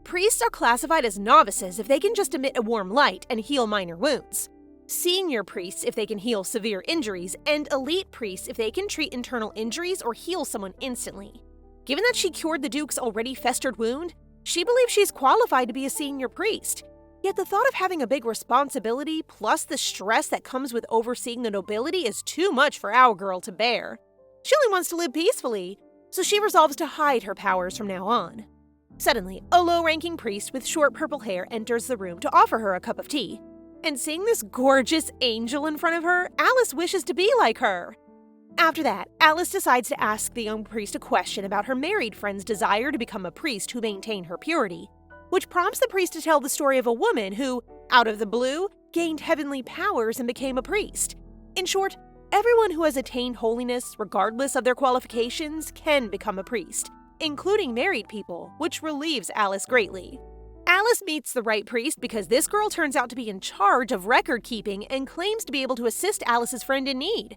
Priests are classified as novices if they can just emit a warm light and heal minor wounds, senior priests if they can heal severe injuries, and elite priests if they can treat internal injuries or heal someone instantly. Given that she cured the Duke's already festered wound, she believes she's qualified to be a senior priest. Yet the thought of having a big responsibility plus the stress that comes with overseeing the nobility is too much for our girl to bear. She only wants to live peacefully, so she resolves to hide her powers from now on. Suddenly, a low-ranking priest with short purple hair enters the room to offer her a cup of tea. And seeing this gorgeous angel in front of her, Alice wishes to be like her. After that, Alice decides to ask the young priest a question about her married friend's desire to become a priest who maintained her purity, which prompts the priest to tell the story of a woman who, out of the blue, gained heavenly powers and became a priest. In short, everyone who has attained holiness, regardless of their qualifications, can become a priest, including married people, which relieves Alice greatly. Alice meets the right priest because this girl turns out to be in charge of record keeping and claims to be able to assist Alice's friend in need.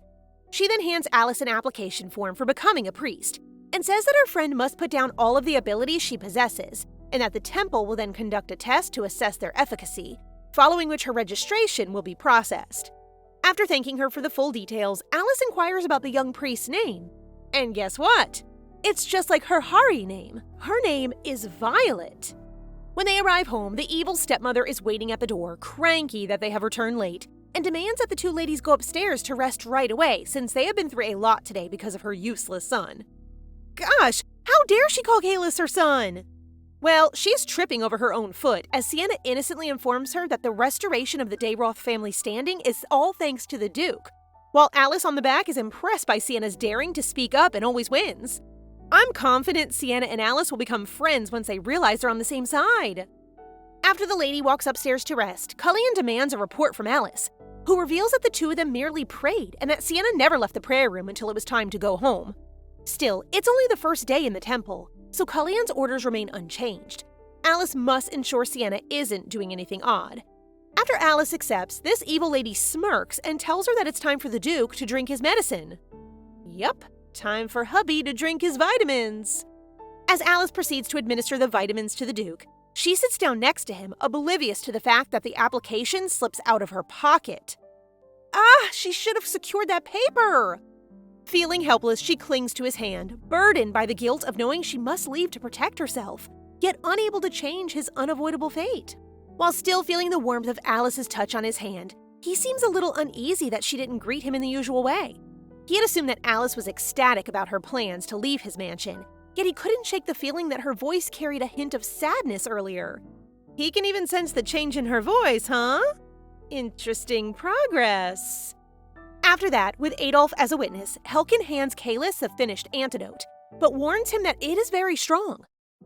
She then hands Alice an application form for becoming a priest, and says that her friend must put down all of the abilities she possesses, and that the temple will then conduct a test to assess their efficacy, following which her registration will be processed. After thanking her for the full details, Alice inquires about the young priest's name. And guess what? It's just like her Hari name. Her name is Violet. When they arrive home, the evil stepmother is waiting at the door, cranky that they have returned late, and demands that the two ladies go upstairs to rest right away since they have been through a lot today because of her useless son. Gosh, how dare she call Kalis her son? Well, she's tripping over her own foot as Sienna innocently informs her that the restoration of the Dayroth family standing is all thanks to the Duke, while Alice on the back is impressed by Sienna's daring to speak up and always wins. I'm confident Sienna and Alice will become friends once they realize they're on the same side. After the lady walks upstairs to rest, Cullion demands a report from Alice, who reveals that the two of them merely prayed and that Sienna never left the prayer room until it was time to go home. Still, it's only the first day in the temple, so Cullion's orders remain unchanged. Alice must ensure Sienna isn't doing anything odd. After Alice accepts, this evil lady smirks and tells her that it's time for the Duke to drink his medicine. Yup, time for hubby to drink his vitamins. As Alice proceeds to administer the vitamins to the Duke, she sits down next to him, oblivious to the fact that the application slips out of her pocket. She should have secured that paper! Feeling helpless, she clings to his hand, burdened by the guilt of knowing she must leave to protect herself, yet unable to change his unavoidable fate. While still feeling the warmth of Alice's touch on his hand, he seems a little uneasy that she didn't greet him in the usual way. He had assumed that Alice was ecstatic about her plans to leave his mansion, yet he couldn't shake the feeling that her voice carried a hint of sadness earlier. He can even sense the change in her voice, huh? Interesting progress. After that, with Adolf as a witness, Helkin hands Kalis a finished antidote, but warns him that it is very strong.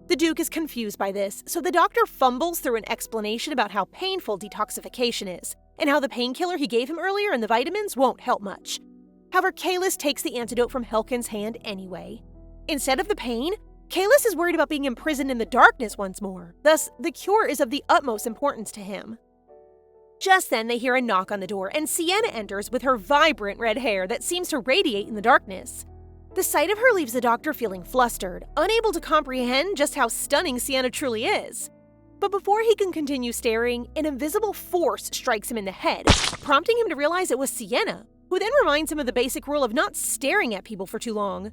The Duke is confused by this, so the doctor fumbles through an explanation about how painful detoxification is, and how the painkiller he gave him earlier and the vitamins won't help much. However, Kalis takes the antidote from Helkin's hand anyway. Instead of the pain, Kalis is worried about being imprisoned in the darkness once more, thus the cure is of the utmost importance to him. Just then, they hear a knock on the door, and Sienna enters with her vibrant red hair that seems to radiate in the darkness. The sight of her leaves the doctor feeling flustered, unable to comprehend just how stunning Sienna truly is. But before he can continue staring, an invisible force strikes him in the head, prompting him to realize it was Sienna, who then reminds him of the basic rule of not staring at people for too long.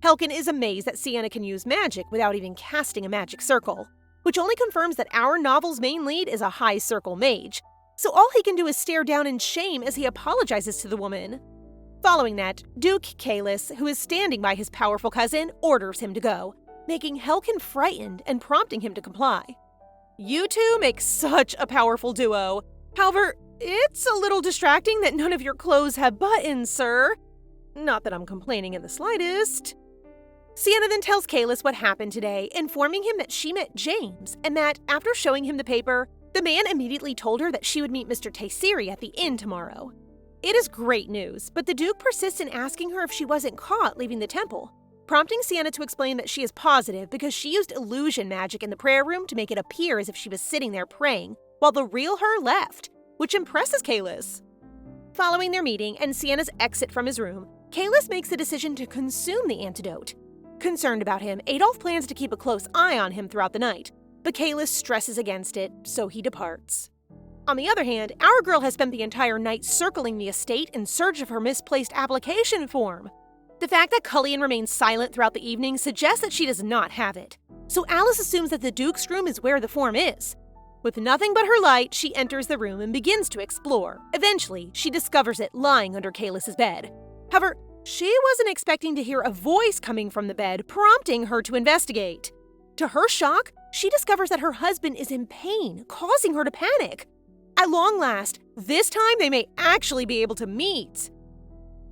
Helkin is amazed that Sienna can use magic without even casting a magic circle, which only confirms that our novel's main lead is a high circle mage, so all he can do is stare down in shame as he apologizes to the woman. Following that, Duke Kalis, who is standing by his powerful cousin, orders him to go, making Helkin frightened and prompting him to comply. You two make such a powerful duo. However, it's a little distracting that none of your clothes have buttons, sir. Not that I'm complaining in the slightest. Sienna then tells Kalis what happened today, informing him that she met James, and that, after showing him the paper, the man immediately told her that she would meet Mr. Taysiri at the inn tomorrow. It is great news, but the Duke persists in asking her if she wasn't caught leaving the temple, prompting Sienna to explain that she is positive because she used illusion magic in the prayer room to make it appear as if she was sitting there praying, while the real her left, which impresses Kalis. Following their meeting and Sienna's exit from his room, Kalis makes the decision to consume the antidote. Concerned about him, Adolf plans to keep a close eye on him throughout the night, but Kalis stresses against it, so he departs. On the other hand, our girl has spent the entire night circling the estate in search of her misplaced application form. The fact that Cullion remains silent throughout the evening suggests that she does not have it, so Alice assumes that the Duke's room is where the form is. With nothing but her light, she enters the room and begins to explore. Eventually, she discovers it lying under Kalis's bed. However, she wasn't expecting to hear a voice coming from the bed, prompting her to investigate. To her shock, she discovers that her husband is in pain, causing her to panic. At long last, this time they may actually be able to meet.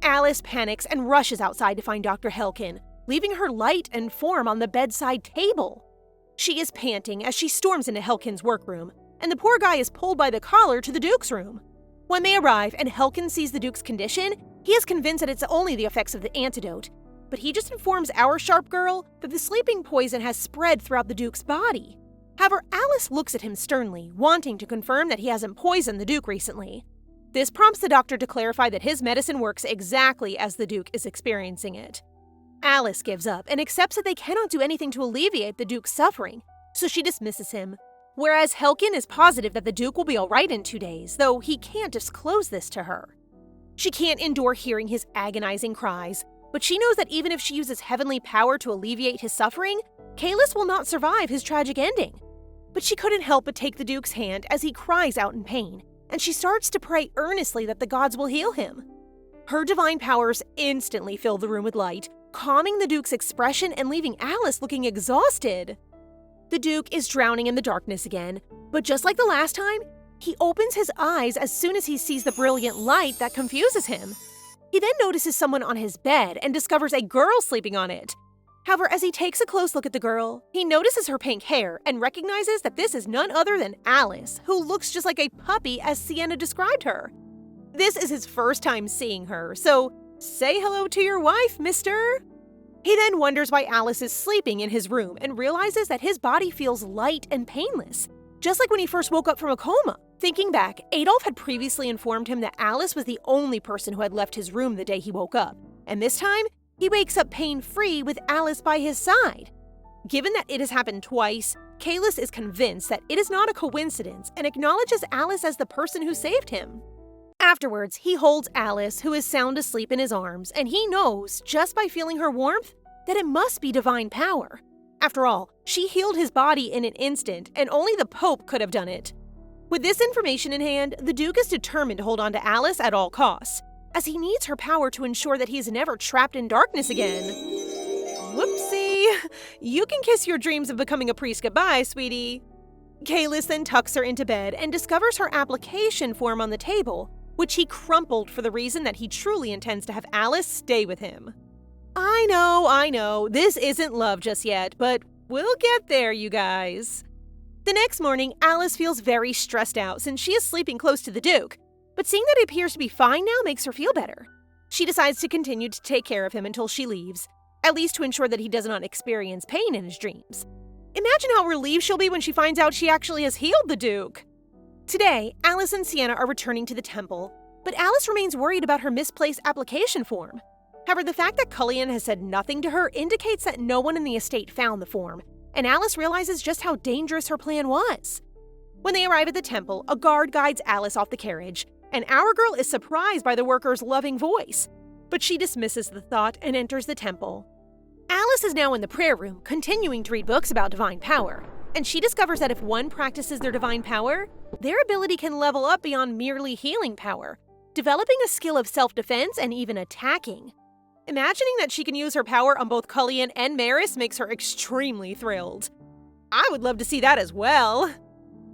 Alice panics and rushes outside to find Dr. Helkin, leaving her light and form on the bedside table. She is panting as she storms into Helkin's workroom, and the poor guy is pulled by the collar to the Duke's room. When they arrive and Helkin sees the Duke's condition, he is convinced that it's only the effects of the antidote, but he just informs our sharp girl that the sleeping poison has spread throughout the Duke's body. However, Alice looks at him sternly, wanting to confirm that he hasn't poisoned the Duke recently. This prompts the doctor to clarify that his medicine works exactly as the Duke is experiencing it. Alice gives up and accepts that they cannot do anything to alleviate the Duke's suffering, so she dismisses him. Whereas Helkin is positive that the Duke will be alright in 2 days, though he can't disclose this to her. She can't endure hearing his agonizing cries, But she knows that even if she uses heavenly power to alleviate his suffering, Kalis will not survive his tragic ending. But she couldn't help but take the Duke's hand as he cries out in pain, and she starts to pray earnestly that the gods will heal him. Her divine powers instantly fill the room with light, calming the Duke's expression and leaving Alice looking exhausted. The Duke is drowning in the darkness again, but just like the last time, he opens his eyes as soon as he sees the brilliant light that confuses him. He then notices someone on his bed and discovers a girl sleeping on it. However, as he takes a close look at the girl, he notices her pink hair and recognizes that this is none other than Alice, who looks just like a puppy as Sienna described her. This is his first time seeing her, so say hello to your wife, mister. He then wonders why Alice is sleeping in his room and realizes that his body feels light and painless, just like when he first woke up from a coma. Thinking back, Adolf had previously informed him that Alice was the only person who had left his room the day he woke up, and this time, he wakes up pain-free with Alice by his side. Given that it has happened twice, Kalis is convinced that it is not a coincidence and acknowledges Alice as the person who saved him. Afterwards, he holds Alice, who is sound asleep, in his arms, and he knows, just by feeling her warmth, that it must be divine power. After all, she healed his body in an instant, and only the Pope could have done it. With this information in hand, the Duke is determined to hold on to Alice at all costs, as he needs her power to ensure that he is never trapped in darkness again. Whoopsie! You can kiss your dreams of becoming a priest goodbye, sweetie. Kalis then tucks her into bed and discovers her application form on the table, which he crumpled for the reason that he truly intends to have Alice stay with him. I know, this isn't love just yet, but we'll get there, you guys. The next morning, Alice feels very stressed out since she is sleeping close to the Duke, but seeing that he appears to be fine now makes her feel better. She decides to continue to take care of him until she leaves, at least to ensure that he does not experience pain in his dreams. Imagine how relieved she'll be when she finds out she actually has healed the Duke. Today, Alice and Sienna are returning to the temple, but Alice remains worried about her misplaced application form. However, the fact that Cullion has said nothing to her indicates that no one in the estate found the form, and Alice realizes just how dangerous her plan was. When they arrive at the temple, a guard guides Alice off the carriage, and our girl is surprised by the worker's loving voice, but she dismisses the thought and enters the temple. Alice is now in the prayer room, continuing to read books about divine power, and she discovers that if one practices their divine power, their ability can level up beyond merely healing power, developing a skill of self-defense and even attacking. Imagining that she can use her power on both Cullion and Maris makes her extremely thrilled. I would love to see that as well.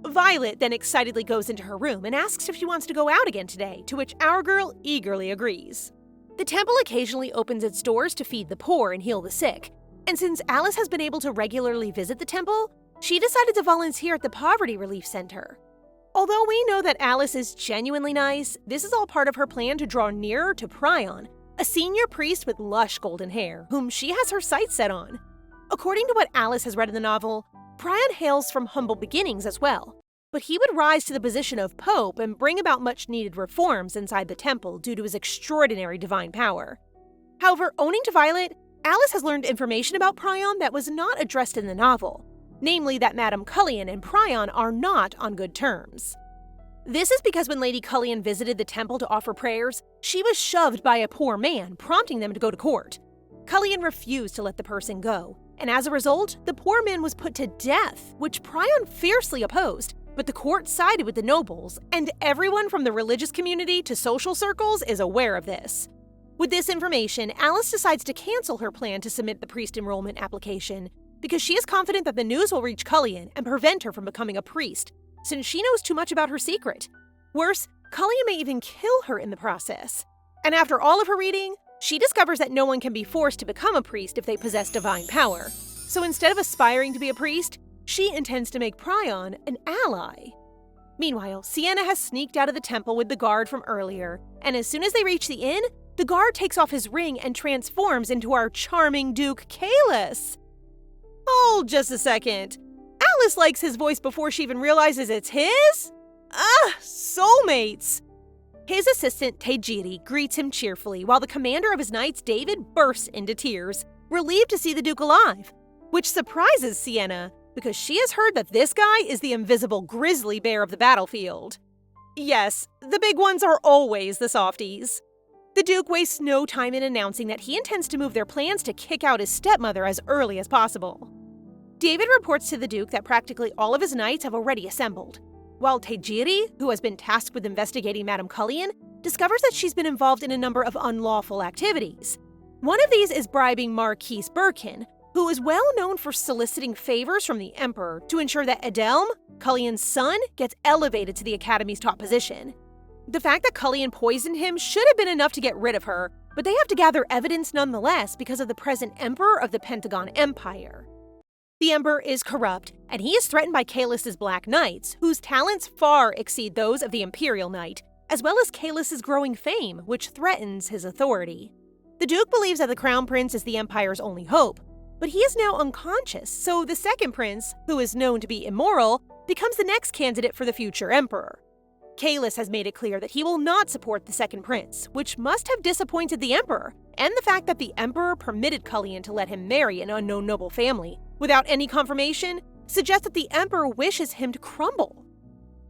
Violet then excitedly goes into her room and asks if she wants to go out again today, to which our girl eagerly agrees. The temple occasionally opens its doors to feed the poor and heal the sick, and since Alice has been able to regularly visit the temple, she decided to volunteer at the Poverty Relief Center. Although we know that Alice is genuinely nice, this is all part of her plan to draw nearer to Prion, a senior priest with lush golden hair, whom she has her sights set on. According to what Alice has read in the novel, Prion hails from humble beginnings as well, but he would rise to the position of Pope and bring about much-needed reforms inside the temple due to his extraordinary divine power. However, owing to Violet, Alice has learned information about Prion that was not addressed in the novel, namely that Madame Cullion and Prion are not on good terms. This is because when Lady Cullion visited the temple to offer prayers, she was shoved by a poor man, prompting them to go to court. Cullion refused to let the person go, and as a result, the poor man was put to death, which Prion fiercely opposed, but the court sided with the nobles, and everyone from the religious community to social circles is aware of this. With this information, Alice decides to cancel her plan to submit the priest enrollment application, because she is confident that the news will reach Cullion and prevent her from becoming a priest, since she knows too much about her secret. Worse, Cullion may even kill her in the process. And after all of her reading, she discovers that no one can be forced to become a priest if they possess divine power. So instead of aspiring to be a priest, she intends to make Prion an ally. Meanwhile, Sienna has sneaked out of the temple with the guard from earlier, and as soon as they reach the inn, the guard takes off his ring and transforms into our charming Duke Kalis. Hold just a second. Alice likes his voice before she even realizes it's his? Soulmates! His assistant, Tejiri, greets him cheerfully while the commander of his knights, David, bursts into tears, relieved to see the Duke alive, which surprises Sienna because she has heard that this guy is the invisible grizzly bear of the battlefield. Yes, the big ones are always the softies. The Duke wastes no time in announcing that he intends to move their plans to kick out his stepmother as early as possible. David reports to the Duke that practically all of his knights have already assembled, while Tejiri, who has been tasked with investigating Madame Cullion, discovers that she's been involved in a number of unlawful activities. One of these is bribing Marquise Birkin, who is well known for soliciting favors from the Emperor to ensure that Edelm, Cullion's son, gets elevated to the Academy's top position. The fact that Cullion poisoned him should have been enough to get rid of her, but they have to gather evidence nonetheless because of the present Emperor of the Pentagon Empire. The Emperor is corrupt, and he is threatened by Kaelus's Black Knights, whose talents far exceed those of the Imperial Knight, as well as Kaelus's growing fame, which threatens his authority. The Duke believes that the Crown Prince is the Empire's only hope, but he is now unconscious, so the second prince, who is known to be immoral, becomes the next candidate for the future Emperor. Kaelus has made it clear that he will not support the second prince, which must have disappointed the Emperor, and the fact that the Emperor permitted Cullion to let him marry an unknown noble family without any confirmation suggests that the Emperor wishes him to crumble.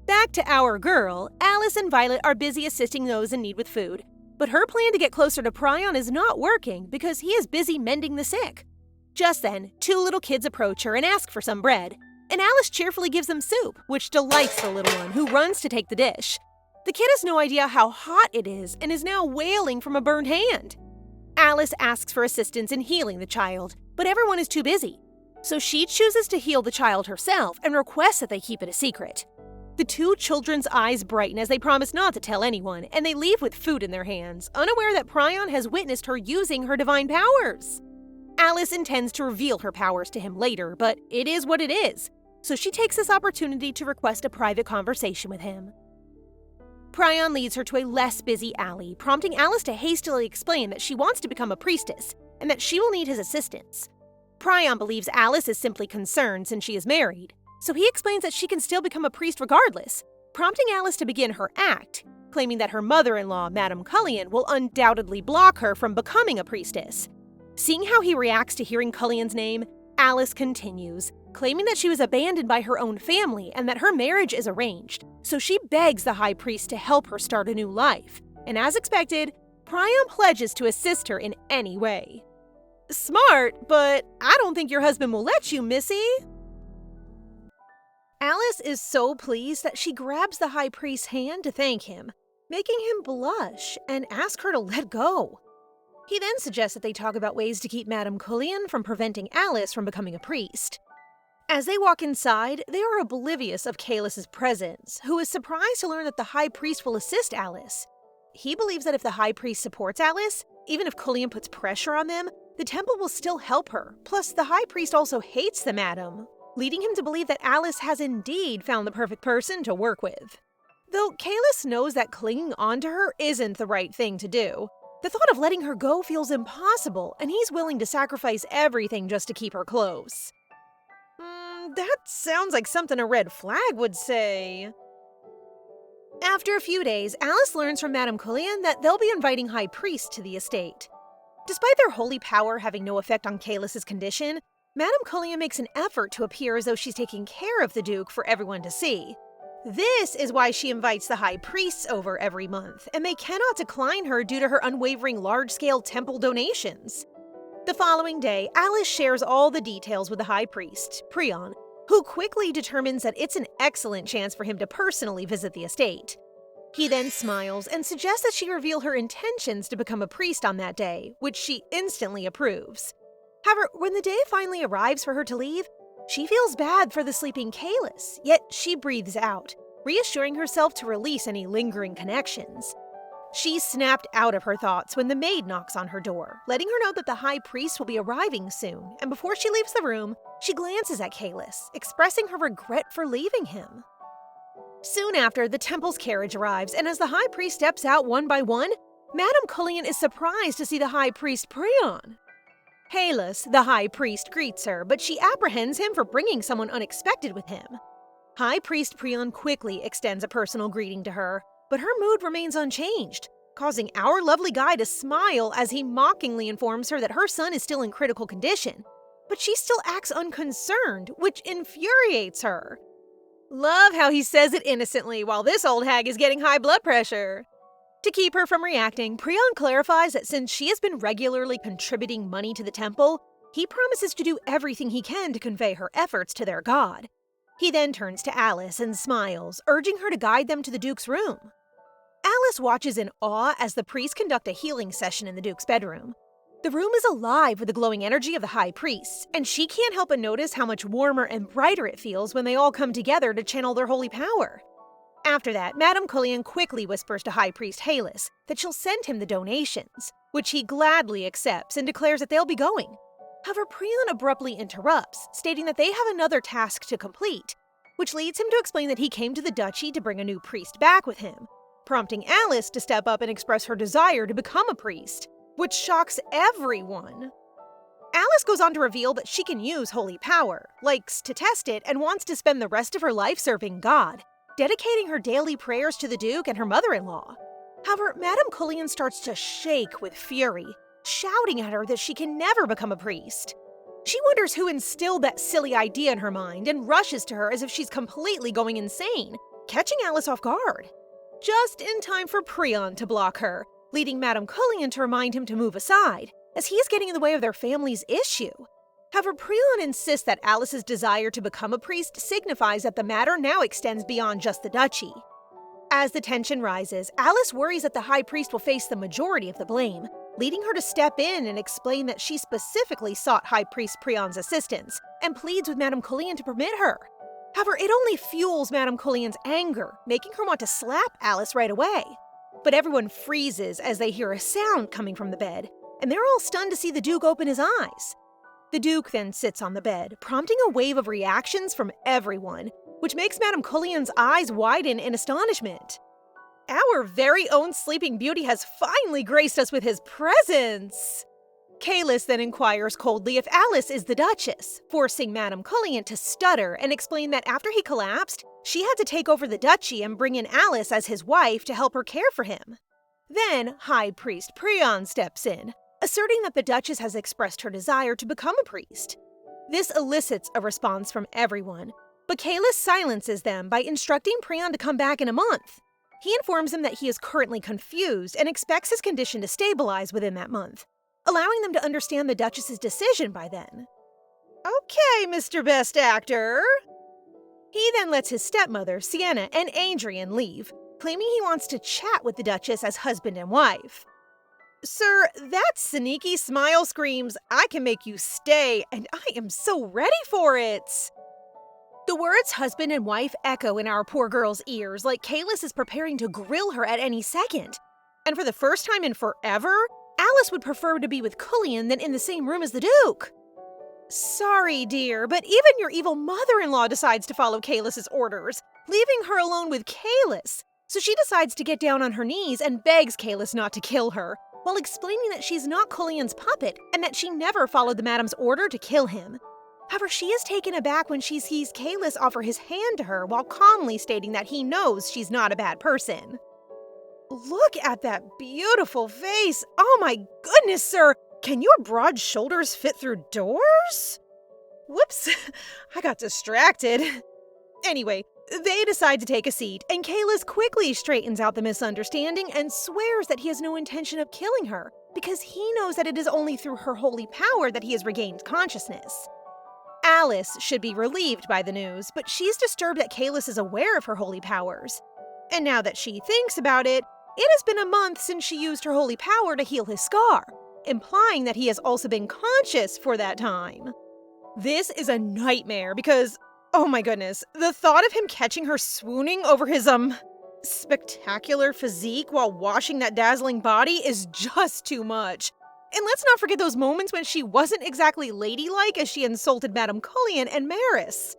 Back to our girl, Alice and Violet are busy assisting those in need with food, but her plan to get closer to Prion is not working because he is busy mending the sick. Just then, two little kids approach her and ask for some bread, and Alice cheerfully gives them soup, which delights the little one, who runs to take the dish. The kid has no idea how hot it is and is now wailing from a burned hand. Alice asks for assistance in healing the child, but everyone is too busy, so she chooses to heal the child herself and requests that they keep it a secret. The two children's eyes brighten as they promise not to tell anyone, and they leave with food in their hands, unaware that Prion has witnessed her using her divine powers. Alice intends to reveal her powers to him later, but it is what it is, so she takes this opportunity to request a private conversation with him. Prion leads her to a less busy alley, prompting Alice to hastily explain that she wants to become a priestess and that she will need his assistance. Prion believes Alice is simply concerned since she is married, so he explains that she can still become a priest regardless, prompting Alice to begin her act, claiming that her mother-in-law, Madame Cullion, will undoubtedly block her from becoming a priestess. Seeing how he reacts to hearing Cullion's name, Alice continues, claiming that she was abandoned by her own family and that her marriage is arranged, so she begs the High Priest to help her start a new life, and as expected, Prion pledges to assist her in any way. Smart, but I don't think your husband will let you, Missy. Alice is so pleased that she grabs the High Priest's hand to thank him, making him blush and ask her to let go. He then suggests that they talk about ways to keep Madame Cullion from preventing Alice from becoming a priest. As they walk inside, they are oblivious of Kaelus's presence, who is surprised to learn that the High Priest will assist Alice. He believes that if the High Priest supports Alice, even if Cullion puts pressure on them, the temple will still help her. Plus, the High Priest also hates the madam, leading him to believe that Alice has indeed found the perfect person to work with. Though Kaelus knows that clinging onto her isn't the right thing to do, the thought of letting her go feels impossible, and he's willing to sacrifice everything just to keep her close. That sounds like something a red flag would say. After a few days, Alice learns from Madame Cullion that they'll be inviting High Priests to the estate. Despite their holy power having no effect on Kaelus's condition, Madame Cullion makes an effort to appear as though she's taking care of the Duke for everyone to see. This is why she invites the High Priests over every month, and they cannot decline her due to her unwavering large-scale temple donations. The following day, Alice shares all the details with the High Priest, Prion, who quickly determines that it's an excellent chance for him to personally visit the estate. He then smiles and suggests that she reveal her intentions to become a priest on that day, which she instantly approves. However, when the day finally arrives for her to leave, she feels bad for the sleeping Kaelus, yet she breathes out, reassuring herself to release any lingering connections. She's snapped out of her thoughts when the maid knocks on her door, letting her know that the High Priest will be arriving soon, and before she leaves the room, she glances at Kaelus, expressing her regret for leaving him. Soon after, the temple's carriage arrives, and as the High Priest steps out one by one, Madame Cullion is surprised to see the High Priest Prion. Kaelus, the High Priest, greets her, but she apprehends him for bringing someone unexpected with him. High Priest Prion quickly extends a personal greeting to her, but her mood remains unchanged, causing our lovely guy to smile as he mockingly informs her that her son is still in critical condition, but she still acts unconcerned, which infuriates her. Love how he says it innocently while this old hag is getting high blood pressure. To keep her from reacting, Prion clarifies that since she has been regularly contributing money to the temple, he promises to do everything he can to convey her efforts to their god. He then turns to Alice and smiles, urging her to guide them to the Duke's room. Alice watches in awe as the priests conduct a healing session in the Duke's bedroom. The room is alive with the glowing energy of the High Priests, and she can't help but notice how much warmer and brighter it feels when they all come together to channel their holy power. After that, Madame Cullion quickly whispers to High Priest Halis that she'll send him the donations, which he gladly accepts and declares that they'll be going. However, Prion abruptly interrupts, stating that they have another task to complete, which leads him to explain that he came to the duchy to bring a new priest back with him, prompting Alice to step up and express her desire to become a priest, which shocks everyone. Alice goes on to reveal that she can use holy power, likes to test it, and wants to spend the rest of her life serving God, dedicating her daily prayers to the Duke and her mother-in-law. However, Madame Cullion starts to shake with fury, shouting at her that she can never become a priest. She wonders who instilled that silly idea in her mind and rushes to her as if she's completely going insane, catching Alice off guard. Just in time for Prion to block her, leading Madame Cullion to remind him to move aside, as he is getting in the way of their family's issue. However, Prion insists that Alice's desire to become a priest signifies that the matter now extends beyond just the duchy. As the tension rises, Alice worries that the High Priest will face the majority of the blame, leading her to step in and explain that she specifically sought High Priest Prion's assistance and pleads with Madame Cullion to permit her. However, it only fuels Madame Cullion's anger, making her want to slap Alice right away. But everyone freezes as they hear a sound coming from the bed, and they're all stunned to see the Duke open his eyes. The Duke then sits on the bed, prompting a wave of reactions from everyone, which makes Madame Cullion's eyes widen in astonishment. Our very own Sleeping Beauty has finally graced us with his presence! Kalis then inquires coldly if Alice is the Duchess, forcing Madame Cullion to stutter and explain that after he collapsed, she had to take over the duchy and bring in Alice as his wife to help her care for him. Then, High Priest Prion steps in, asserting that the Duchess has expressed her desire to become a priest. This elicits a response from everyone, but Kalis silences them by instructing Prion to come back in a month. He informs him that he is currently confused and expects his condition to stabilize within that month, allowing them to understand the Duchess's decision by then. Okay, Mr. Best Actor. He then lets his stepmother, Sienna, and Adrian leave, claiming he wants to chat with the Duchess as husband and wife. Sir, that sneaky smile screams, "I can make you stay, and I am so ready for it!" The words husband and wife echo in our poor girl's ears like Kalis is preparing to grill her at any second. And for the first time in forever, Alice would prefer to be with Cullion than in the same room as the Duke. Sorry, dear, but even your evil mother-in-law decides to follow Kalis's orders, leaving her alone with Kalis. So she decides to get down on her knees and begs Kalis not to kill her, while explaining that she's not Cullion's puppet and that she never followed the madam's order to kill him. However, she is taken aback when she sees Kalis offer his hand to her while calmly stating that he knows she's not a bad person. Look at that beautiful face! Oh my goodness, sir! Can your broad shoulders fit through doors? Whoops, I got distracted. Anyway, they decide to take a seat, and Kalis quickly straightens out the misunderstanding and swears that he has no intention of killing her, because he knows that it is only through her holy power that he has regained consciousness. Alice should be relieved by the news, but she's disturbed that Kalis is aware of her holy powers. And now that she thinks about it, it has been a month since she used her holy power to heal his scar, implying that he has also been conscious for that time. This is a nightmare because, oh my goodness, the thought of him catching her swooning over his, spectacular physique while washing that dazzling body is just too much. And let's not forget those moments when she wasn't exactly ladylike as she insulted Madame Cullion and Maris.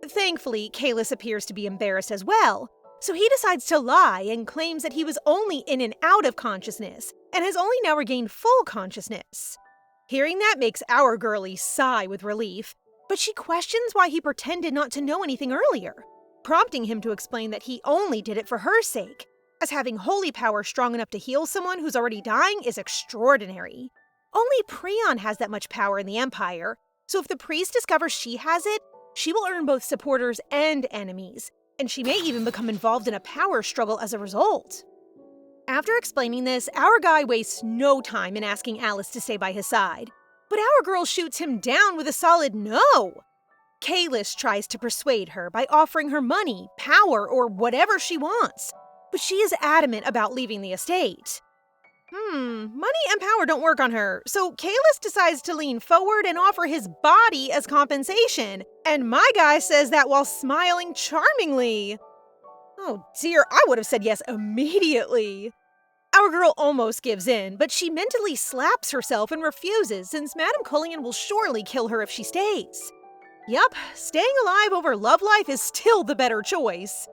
Thankfully, Kalis appears to be embarrassed as well, so he decides to lie and claims that he was only in and out of consciousness and has only now regained full consciousness. Hearing that makes our girlie sigh with relief, but she questions why he pretended not to know anything earlier, prompting him to explain that he only did it for her sake, as having holy power strong enough to heal someone who's already dying is extraordinary. Only Prion has that much power in the Empire, so if the priest discovers she has it, she will earn both supporters and enemies, and she may even become involved in a power struggle as a result. After explaining this, our guy wastes no time in asking Alice to stay by his side. But our girl shoots him down with a solid no. Kalis tries to persuade her by offering her money, power, or whatever she wants, but she is adamant about leaving the estate. Money and power don't work on her, so Kalis decides to lean forward and offer his body as compensation, and my guy says that while smiling charmingly. Oh dear, I would have said yes immediately. Our girl almost gives in, but she mentally slaps herself and refuses since Madame Cullion will surely kill her if she stays. Yup, staying alive over love life is still the better choice.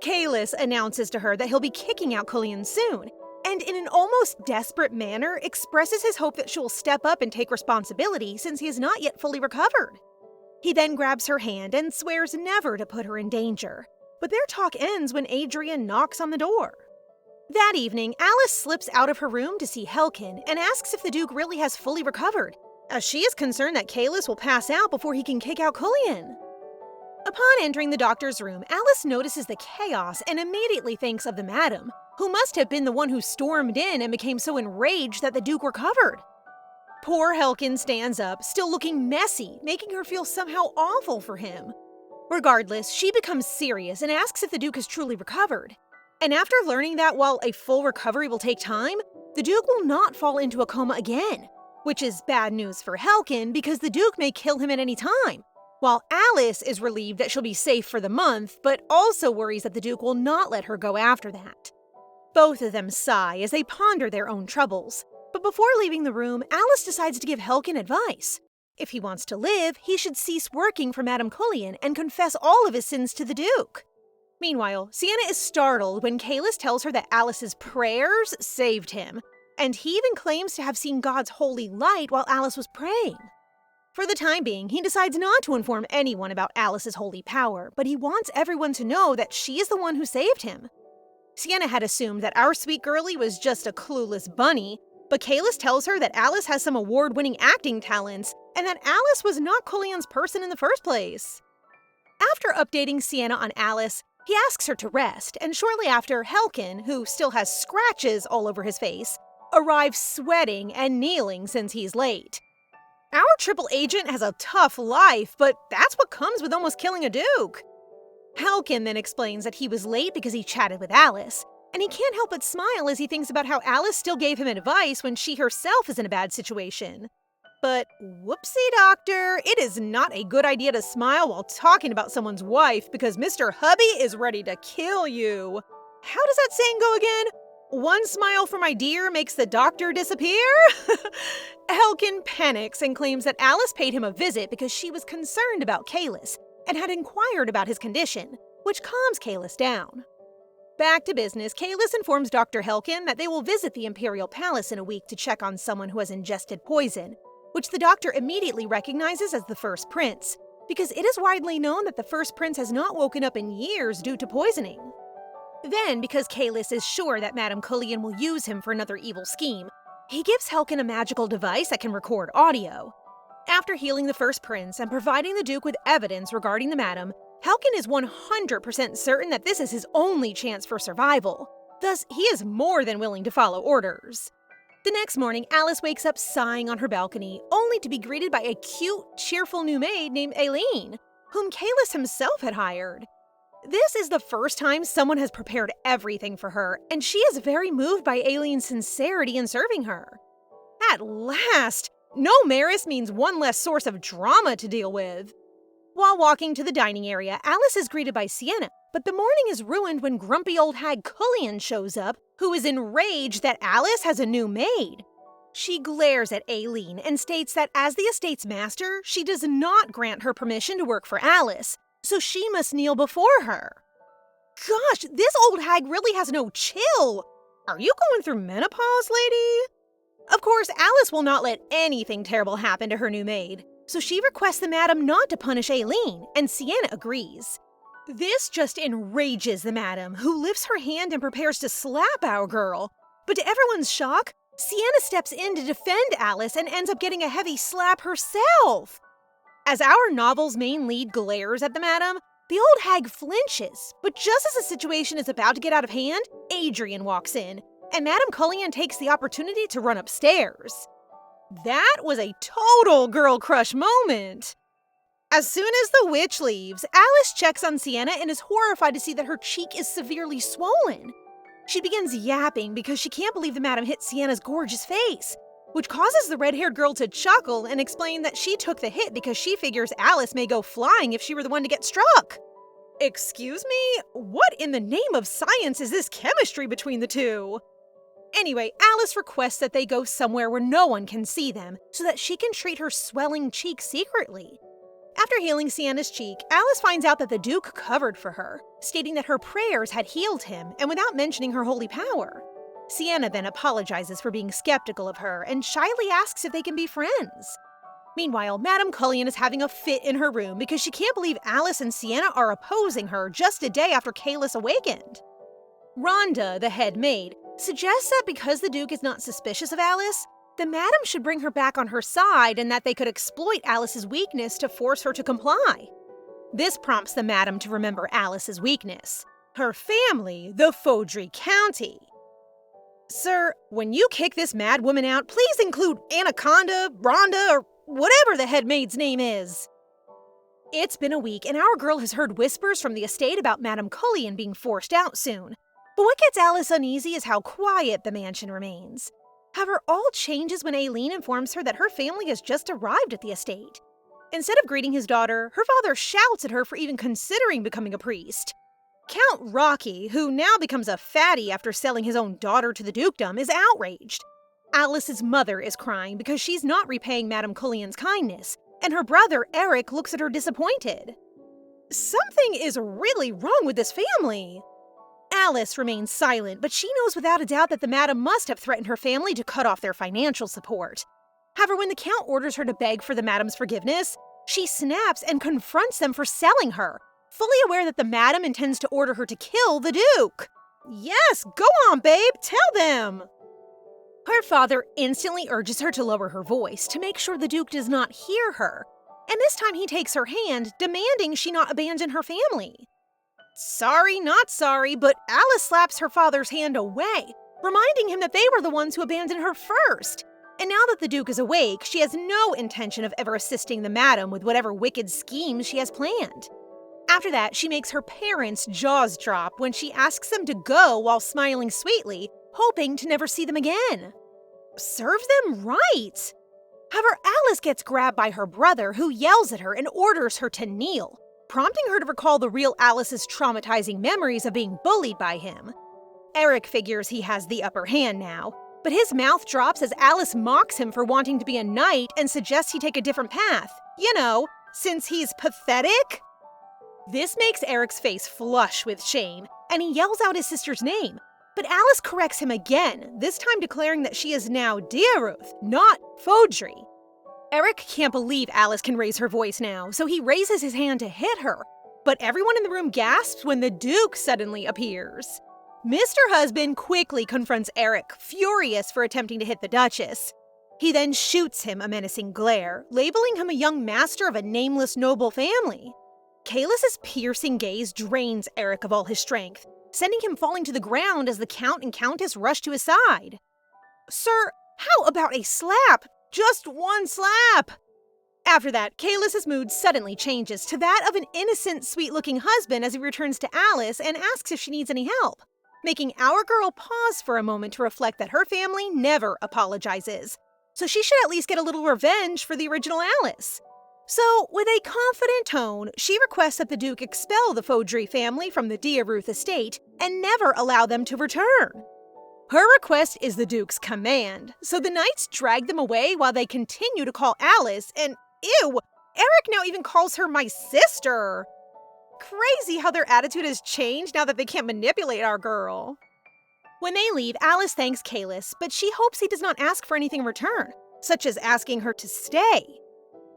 Kalis announces to her that he'll be kicking out Cullion soon, and in an almost desperate manner expresses his hope that she'll step up and take responsibility since he is not yet fully recovered. He then grabs her hand and swears never to put her in danger, but their talk ends when Adrian knocks on the door. That evening, Alice slips out of her room to see Helkin and asks if the Duke really has fully recovered, as she is concerned that Kalis will pass out before he can kick out Cullion. Upon entering the doctor's room, Alice notices the chaos and immediately thinks of the madam, who must have been the one who stormed in and became so enraged that the Duke recovered. Poor Helkin stands up, still looking messy, making her feel somehow awful for him. Regardless, she becomes serious and asks if the Duke has truly recovered. And after learning that while a full recovery will take time, the Duke will not fall into a coma again, which is bad news for Helkin because the Duke may kill him at any time, while Alice is relieved that she'll be safe for the month, but also worries that the Duke will not let her go after that. Both of them sigh as they ponder their own troubles, but before leaving the room, Alice decides to give Helkin advice. If he wants to live, he should cease working for Madame Cullion and confess all of his sins to the Duke. Meanwhile, Sienna is startled when Kalis tells her that Alice's prayers saved him, and he even claims to have seen God's holy light while Alice was praying. For the time being, he decides not to inform anyone about Alice's holy power, but he wants everyone to know that she is the one who saved him. Sienna had assumed that our sweet girlie was just a clueless bunny, but Kalis tells her that Alice has some award-winning acting talents and that Alice was not Cullion's person in the first place. After updating Sienna on Alice, he asks her to rest, and shortly after, Helkin, who still has scratches all over his face, arrives sweating and kneeling since he's late. Our triple agent has a tough life, but that's what comes with almost killing a Duke. Helkin then explains that he was late because he chatted with Alice, and he can't help but smile as he thinks about how Alice still gave him advice when she herself is in a bad situation. But whoopsie, doctor, it is not a good idea to smile while talking about someone's wife because Mr. Hubby is ready to kill you. How does that saying go again? One smile for my dear makes the doctor disappear? Helkin panics and claims that Alice paid him a visit because she was concerned about Kalis and had inquired about his condition, which calms Kalis down. Back to business, Kalis informs Dr. Helkin that they will visit the Imperial Palace in a week to check on someone who has ingested poison, which the doctor immediately recognizes as the First Prince, because it is widely known that the First Prince has not woken up in years due to poisoning. Then, because Kalis is sure that Madame Cullion will use him for another evil scheme, he gives Helkin a magical device that can record audio. After healing the First Prince and providing the Duke with evidence regarding the Madam, Helkin is 100% certain that this is his only chance for survival. Thus, he is more than willing to follow orders. The next morning, Alice wakes up sighing on her balcony, only to be greeted by a cute, cheerful new maid named Aileen, whom Kalis himself had hired. This is the first time someone has prepared everything for her, and she is very moved by Aileen's sincerity in serving her. At last! No Maris means one less source of drama to deal with. While walking to the dining area, Alice is greeted by Sienna, but the morning is ruined when grumpy old hag Cullion shows up, who is enraged that Alice has a new maid. She glares at Aileen and states that as the estate's master, she does not grant her permission to work for Alice, so she must kneel before her. Gosh, this old hag really has no chill. Are you going through menopause, lady? Of course, Alice will not let anything terrible happen to her new maid, so she requests the madam not to punish Aileen, and Sienna agrees. This just enrages the madam, who lifts her hand and prepares to slap our girl. But to everyone's shock, Sienna steps in to defend Alice and ends up getting a heavy slap herself. As our novel's main lead glares at the madam, the old hag flinches, but just as the situation is about to get out of hand, Adrian walks in, and Madame Cullion takes the opportunity to run upstairs. That was a total girl crush moment. As soon as the witch leaves, Alice checks on Sienna and is horrified to see that her cheek is severely swollen. She begins yapping because she can't believe the madam hit Sienna's gorgeous face, which causes the red-haired girl to chuckle and explain that she took the hit because she figures Alice may go flying if she were the one to get struck. Excuse me? What in the name of science is this chemistry between the two? Anyway, Alice requests that they go somewhere where no one can see them so that she can treat her swelling cheek secretly. After healing Sienna's cheek, Alice finds out that the Duke covered for her, stating that her prayers had healed him and without mentioning her holy power. Sienna then apologizes for being skeptical of her and shyly asks if they can be friends. Meanwhile, Madame Cullion is having a fit in her room because she can't believe Alice and Sienna are opposing her just a day after Kalis awakened. Rhonda, the head maid, suggests that because the Duke is not suspicious of Alice, the madam should bring her back on her side and that they could exploit Alice's weakness to force her to comply. This prompts the madam to remember Alice's weakness, her family, the Fodry County. Sir, when you kick this mad woman out, please include Anaconda, Rhonda, or whatever the head maid's name is. It's been a week and our girl has heard whispers from the estate about Madame Cullion being forced out soon. But what gets Alice uneasy is how quiet the mansion remains. However, all changes when Aileen informs her that her family has just arrived at the estate. Instead of greeting his daughter, her father shouts at her for even considering becoming a priest. Count Rocky, who now becomes a fatty after selling his own daughter to the dukedom, is outraged. Alice's mother is crying because she's not repaying Madame Cullion's kindness, and her brother Eric looks at her disappointed. Something is really wrong with this family. Alice remains silent, but she knows without a doubt that the madam must have threatened her family to cut off their financial support. However, when the count orders her to beg for the madam's forgiveness, she snaps and confronts them for selling her, fully aware that the madam intends to order her to kill the Duke. Yes, go on, babe, tell them! Her father instantly urges her to lower her voice to make sure the Duke does not hear her, and this time he takes her hand, demanding she not abandon her family. Sorry, not sorry, but Alice slaps her father's hand away, reminding him that they were the ones who abandoned her first. And now that the Duke is awake, she has no intention of ever assisting the madam with whatever wicked schemes she has planned. After that, she makes her parents' jaws drop when she asks them to go while smiling sweetly, hoping to never see them again. Serve them right! However, Alice gets grabbed by her brother, who yells at her and orders her to kneel, prompting her to recall the real Alice's traumatizing memories of being bullied by him. Eric figures he has the upper hand now, but his mouth drops as Alice mocks him for wanting to be a knight and suggests he take a different path. You know, since he's pathetic? This makes Eric's face flush with shame, and he yells out his sister's name. But Alice corrects him again, this time declaring that she is now Dearuth, not Fodry. Eric can't believe Alice can raise her voice now, so he raises his hand to hit her. But everyone in the room gasps when the Duke suddenly appears. Mr. Husband quickly confronts Eric, furious for attempting to hit the Duchess. He then shoots him a menacing glare, labeling him a young master of a nameless noble family. Kalis' piercing gaze drains Eric of all his strength, sending him falling to the ground as the Count and Countess rush to his side. Sir, how about a slap? Just one slap! After that, Kalis' mood suddenly changes to that of an innocent, sweet-looking husband as he returns to Alice and asks if she needs any help, making our girl pause for a moment to reflect that her family never apologizes, so she should at least get a little revenge for the original Alice. So, with a confident tone, she requests that the Duke expel the Fodry family from the Dearuth estate and never allow them to return. Her request is the Duke's command, so the knights drag them away while they continue to call Alice, and ew, Eric now even calls her my sister. Crazy how their attitude has changed now that they can't manipulate our girl. When they leave, Alice thanks Kalis, but she hopes he does not ask for anything in return, such as asking her to stay.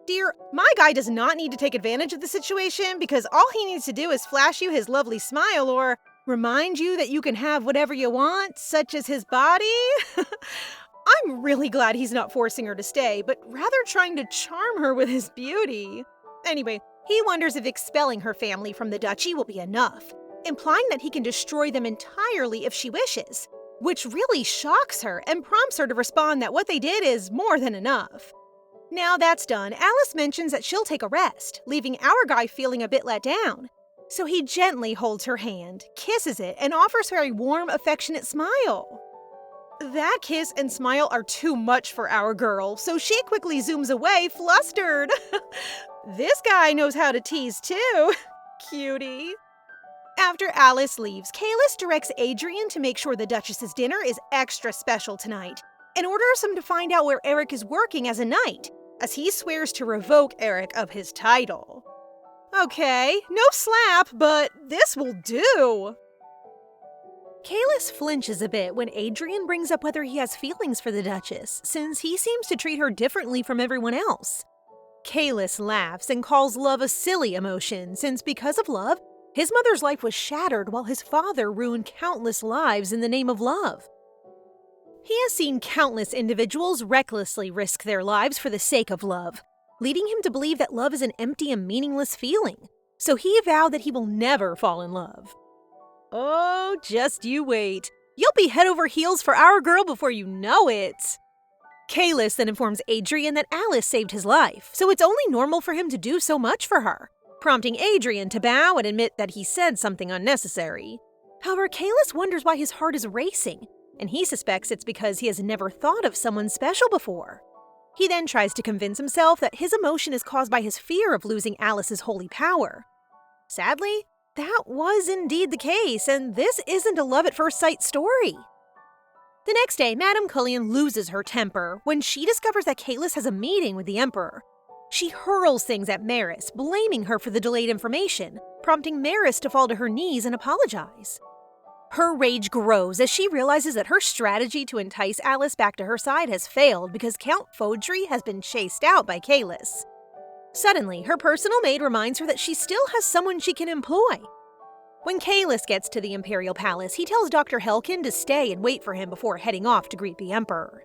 Dear, my guy does not need to take advantage of the situation because all he needs to do is flash you his lovely smile or remind you that you can have whatever you want, such as his body. I'm really glad he's not forcing her to stay, but rather trying to charm her with his beauty. Anyway, he wonders if expelling her family from the duchy will be enough, implying that he can destroy them entirely if she wishes. which really shocks her and prompts her to respond that what they did is more than enough. Now that's done, Alice mentions that she'll take a rest, leaving our guy feeling a bit let down. So he gently holds her hand, kisses it, and offers her a warm, affectionate smile. That kiss and smile are too much for our girl, so she quickly zooms away, flustered. This guy knows how to tease too. Cutie. After Alice leaves, Kalis directs Adrian to make sure the Duchess's dinner is extra special tonight, and orders him to find out where Eric is working as a knight, as he swears to revoke Eric of his title. Okay, no slap, but this will do. Kalis flinches a bit when Adrian brings up whether he has feelings for the Duchess, since he seems to treat her differently from everyone else. Kalis laughs and calls love a silly emotion, since because of love, his mother's life was shattered while his father ruined countless lives in the name of love. He has seen countless individuals recklessly risk their lives for the sake of love, leading him to believe that love is an empty and meaningless feeling, so he vowed that he will never fall in love. Oh, just you wait. You'll be head over heels for our girl before you know it. Kalis then informs Adrian that Alice saved his life, so it's only normal for him to do so much for her, prompting Adrian to bow and admit that he said something unnecessary. However, Kalis wonders why his heart is racing, and he suspects it's because he has never thought of someone special before. He then tries to convince himself that his emotion is caused by his fear of losing Alice's holy power. Sadly, that was indeed the case, and this isn't a love-at-first-sight story. The next day, Madame Cullion loses her temper when she discovers that Kalis has a meeting with the Emperor. She hurls things at Maris, blaming her for the delayed information, prompting Maris to fall to her knees and apologize. Her rage grows as she realizes that her strategy to entice Alice back to her side has failed because Count Fodry has been chased out by Kalis. Suddenly, her personal maid reminds her that she still has someone she can employ. When Kalis gets to the Imperial Palace, he tells Dr. Helkin to stay and wait for him before heading off to greet the Emperor.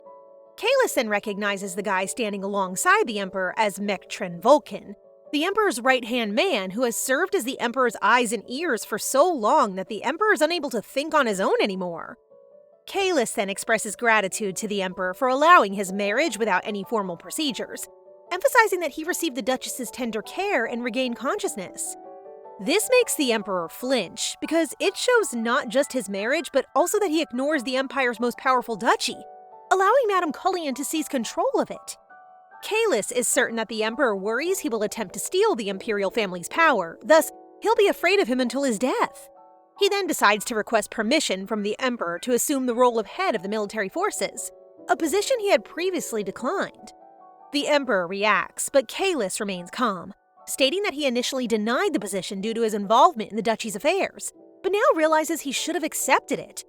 Kalis then recognizes the guy standing alongside the Emperor as Mechtren Vulcan, the Emperor's right-hand man who has served as the Emperor's eyes and ears for so long that the Emperor is unable to think on his own anymore. Kalis then expresses gratitude to the Emperor for allowing his marriage without any formal procedures, emphasizing that he received the Duchess's tender care and regained consciousness. This makes the Emperor flinch, because it shows not just his marriage, but also that he ignores the Empire's most powerful duchy, allowing Madame Cullion to seize control of it. Kalis is certain that the Emperor worries he will attempt to steal the Imperial family's power, thus, he'll be afraid of him until his death. He then decides to request permission from the Emperor to assume the role of head of the military forces, a position he had previously declined. The Emperor reacts, but Kalis remains calm, stating that he initially denied the position due to his involvement in the duchy's affairs, but now realizes he should have accepted it.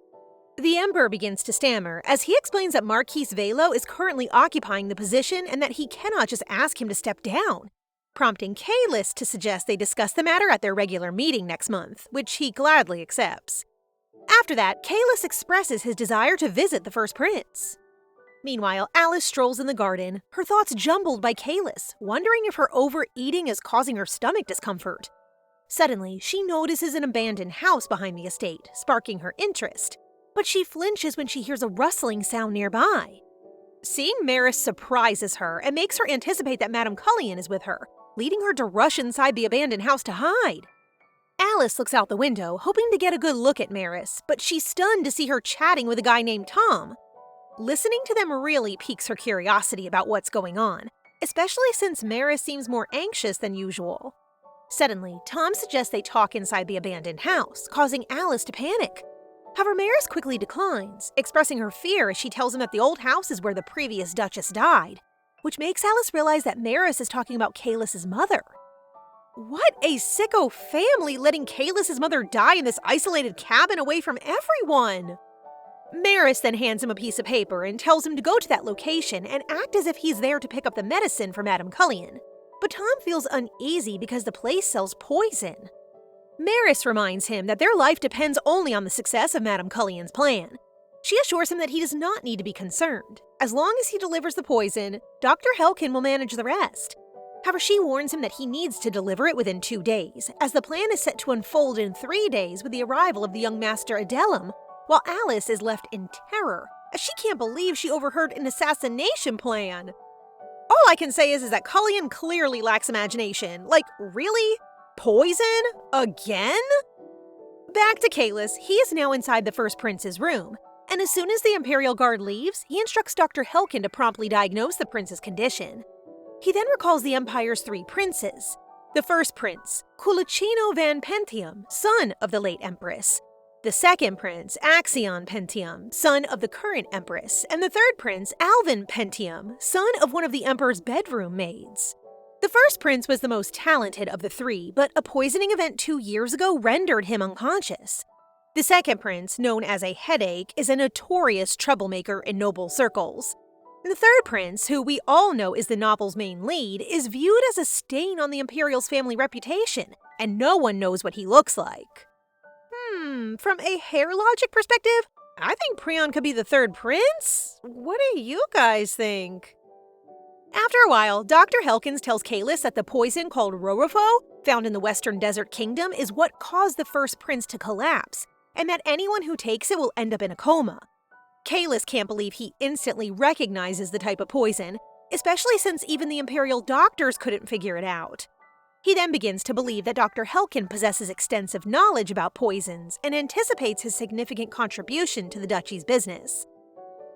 The Emperor begins to stammer as he explains that Marquis Velo is currently occupying the position and that he cannot just ask him to step down, prompting Kalis to suggest they discuss the matter at their regular meeting next month, which he gladly accepts. After that, Kalis expresses his desire to visit the First Prince. Meanwhile, Alice strolls in the garden, her thoughts jumbled by Kalis, wondering if her overeating is causing her stomach discomfort. Suddenly, she notices an abandoned house behind the estate, sparking her interest, but she flinches when she hears a rustling sound nearby. Seeing Maris surprises her and makes her anticipate that Madame Cullion is with her, leading her to rush inside the abandoned house to hide. Alice looks out the window, hoping to get a good look at Maris, but she's stunned to see her chatting with a guy named Tom. Listening to them really piques her curiosity about what's going on, especially since Maris seems more anxious than usual. Suddenly, Tom suggests they talk inside the abandoned house, causing Alice to panic. However, Maris quickly declines, expressing her fear as she tells him that the old house is where the previous Duchess died, which makes Alice realize that Maris is talking about Kalis's mother. What a sicko family, letting Kalis's mother die in this isolated cabin away from everyone! Maris then hands him a piece of paper and tells him to go to that location and act as if he's there to pick up the medicine for Madame Cullion. But Tom feels uneasy because the place sells poison. Maris reminds him that their life depends only on the success of Madame Cullion's plan. She assures him that he does not need to be concerned. As long as he delivers the poison, Dr. Helkin will manage the rest. However, she warns him that he needs to deliver it within 2 days, as the plan is set to unfold in 3 days with the arrival of the young Master Adelum, while Alice is left in terror, as she can't believe she overheard an assassination plan. All I can say is that Cullion clearly lacks imagination. Like, really? Poison? Again? Back to Kalis, he is now inside the First Prince's room, and as soon as the Imperial Guard leaves, he instructs Dr. Helkin to promptly diagnose the prince's condition. He then recalls the Empire's 3 princes. The first prince, Culicino van Pentium, son of the late Empress. The second prince, Axion Pentium, son of the current Empress. And the third prince, Alvin Pentium, son of one of the Emperor's bedroom maids. The first prince was the most talented of the 3, but a poisoning event 2 years ago rendered him unconscious. The second prince, known as a headache, is a notorious troublemaker in noble circles. The third prince, who we all know is the novel's main lead, is viewed as a stain on the Imperial's family reputation, and no one knows what he looks like. From a hair logic perspective, I think Prion could be the third prince? What do you guys think? After a while, Dr. Helkins tells Kalis that the poison called Rorofo, found in the Western Desert Kingdom, is what caused the first prince to collapse, and that anyone who takes it will end up in a coma. Kalis can't believe he instantly recognizes the type of poison, especially since even the Imperial doctors couldn't figure it out. He then begins to believe that Dr. Helkin possesses extensive knowledge about poisons and anticipates his significant contribution to the duchy's business.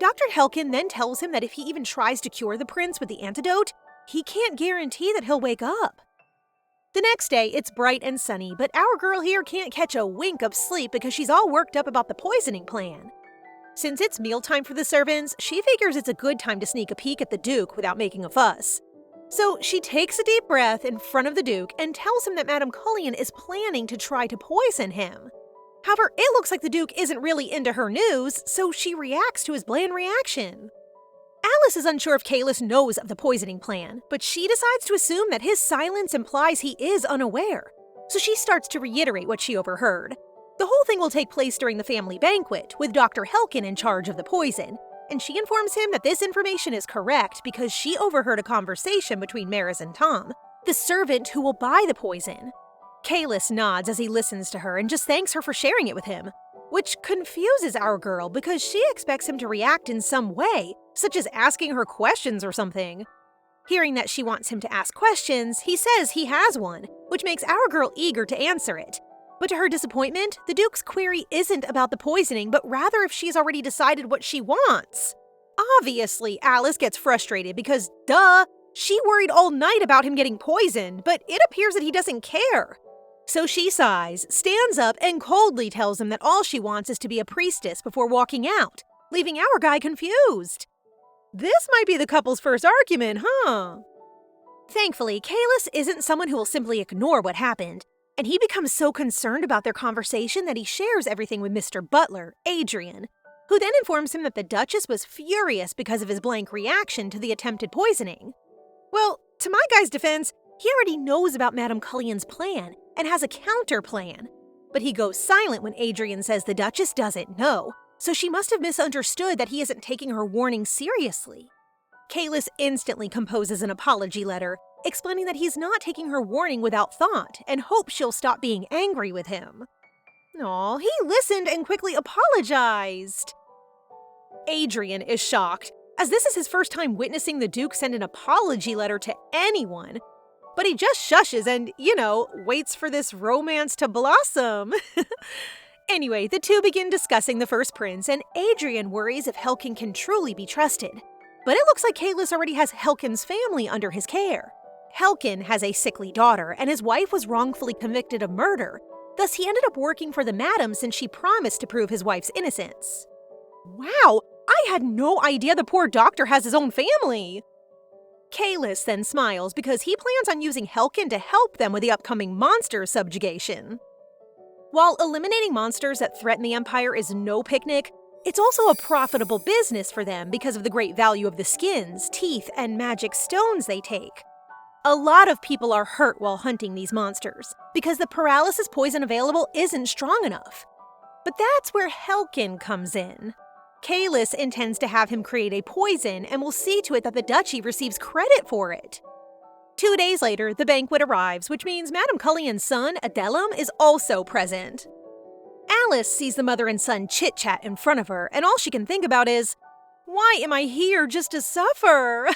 Dr. Helkin then tells him that if he even tries to cure the prince with the antidote, he can't guarantee that he'll wake up. The next day, it's bright and sunny, but our girl here can't catch a wink of sleep because she's all worked up about the poisoning plan. Since it's mealtime for the servants, she figures it's a good time to sneak a peek at the Duke without making a fuss. So she takes a deep breath in front of the Duke and tells him that Madame Cullion is planning to try to poison him. However, it looks like the Duke isn't really into her news, so she reacts to his bland reaction. Alice is unsure if Kalis knows of the poisoning plan, but she decides to assume that his silence implies he is unaware, so she starts to reiterate what she overheard. The whole thing will take place during the family banquet, with Dr. Helkin in charge of the poison, and she informs him that this information is correct because she overheard a conversation between Maris and Tom, the servant who will buy the poison. Kalis nods as he listens to her and just thanks her for sharing it with him, which confuses our girl because she expects him to react in some way, such as asking her questions or something. Hearing that she wants him to ask questions, he says he has one, which makes our girl eager to answer it. But to her disappointment, the Duke's query isn't about the poisoning, but rather if she's already decided what she wants. Obviously, Alice gets frustrated because, duh, she worried all night about him getting poisoned, but it appears that he doesn't care. So she sighs, stands up, and coldly tells him that all she wants is to be a priestess before walking out, leaving our guy confused. This might be the couple's first argument, huh? Thankfully, Kalis isn't someone who will simply ignore what happened, and he becomes so concerned about their conversation that he shares everything with Mr. Butler, Adrian, who then informs him that the Duchess was furious because of his blank reaction to the attempted poisoning. Well, to my guy's defense, he already knows about Madame Cullion's plan and has a counter plan, but he goes silent when Adrian says the Duchess doesn't know, so she must have misunderstood that he isn't taking her warning seriously. Kalis instantly composes an apology letter, explaining that he's not taking her warning without thought and hopes she'll stop being angry with him. Aw, he listened and quickly apologized. Adrian is shocked, as this is his first time witnessing the Duke send an apology letter to anyone. But he just shushes and, waits for this romance to blossom. Anyway, the two begin discussing the first prince, and Adrian worries if Helkin can truly be trusted. But it looks like Kalis already has Helkin's family under his care. Helkin has a sickly daughter, and his wife was wrongfully convicted of murder. Thus, he ended up working for the madam since she promised to prove his wife's innocence. Wow, I had no idea the poor doctor has his own family. Kalis then smiles because he plans on using Helkin to help them with the upcoming monster subjugation. While eliminating monsters that threaten the Empire is no picnic, it's also a profitable business for them because of the great value of the skins, teeth, and magic stones they take. A lot of people are hurt while hunting these monsters because the paralysis poison available isn't strong enough. But that's where Helkin comes in. Kalis intends to have him create a poison and will see to it that the duchy receives credit for it. 2 days later, the banquet arrives, which means Madame Cullion's son, Adelum, is also present. Alice sees the mother and son chit-chat in front of her, and all she can think about is, why am I here just to suffer?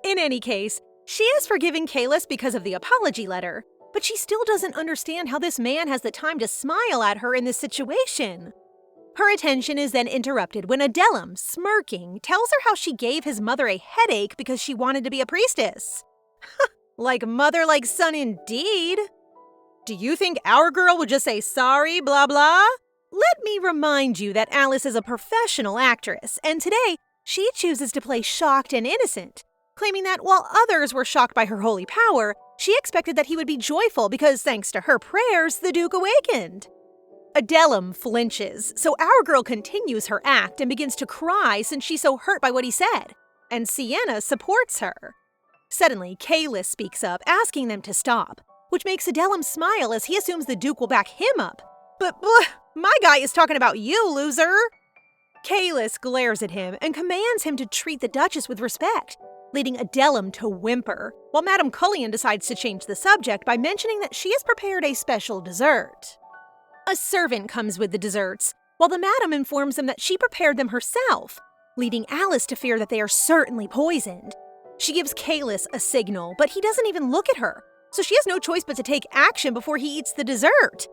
In any case, she is forgiving Kalis because of the apology letter, but she still doesn't understand how this man has the time to smile at her in this situation. Her attention is then interrupted when Adelum, smirking, tells her how she gave his mother a headache because she wanted to be a priestess. Like mother, like son indeed. Do you think our girl would just say sorry, blah blah? Let me remind you that Alice is a professional actress, and today she chooses to play shocked and innocent, claiming that while others were shocked by her holy power, she expected that he would be joyful because, thanks to her prayers, the Duke awakened. Adelum flinches, so our girl continues her act and begins to cry since she's so hurt by what he said, and Sienna supports her. Suddenly, Kalis speaks up, asking them to stop, which makes Adelum smile as he assumes the Duke will back him up. But my guy is talking about you, loser! Kalis glares at him and commands him to treat the Duchess with respect, leading Adelum to whimper, while Madame Cullion decides to change the subject by mentioning that she has prepared a special dessert. A servant comes with the desserts, while the madam informs them that she prepared them herself, leading Alice to fear that they are certainly poisoned. She gives Kalis a signal, but he doesn't even look at her, so she has no choice but to take action before he eats the dessert.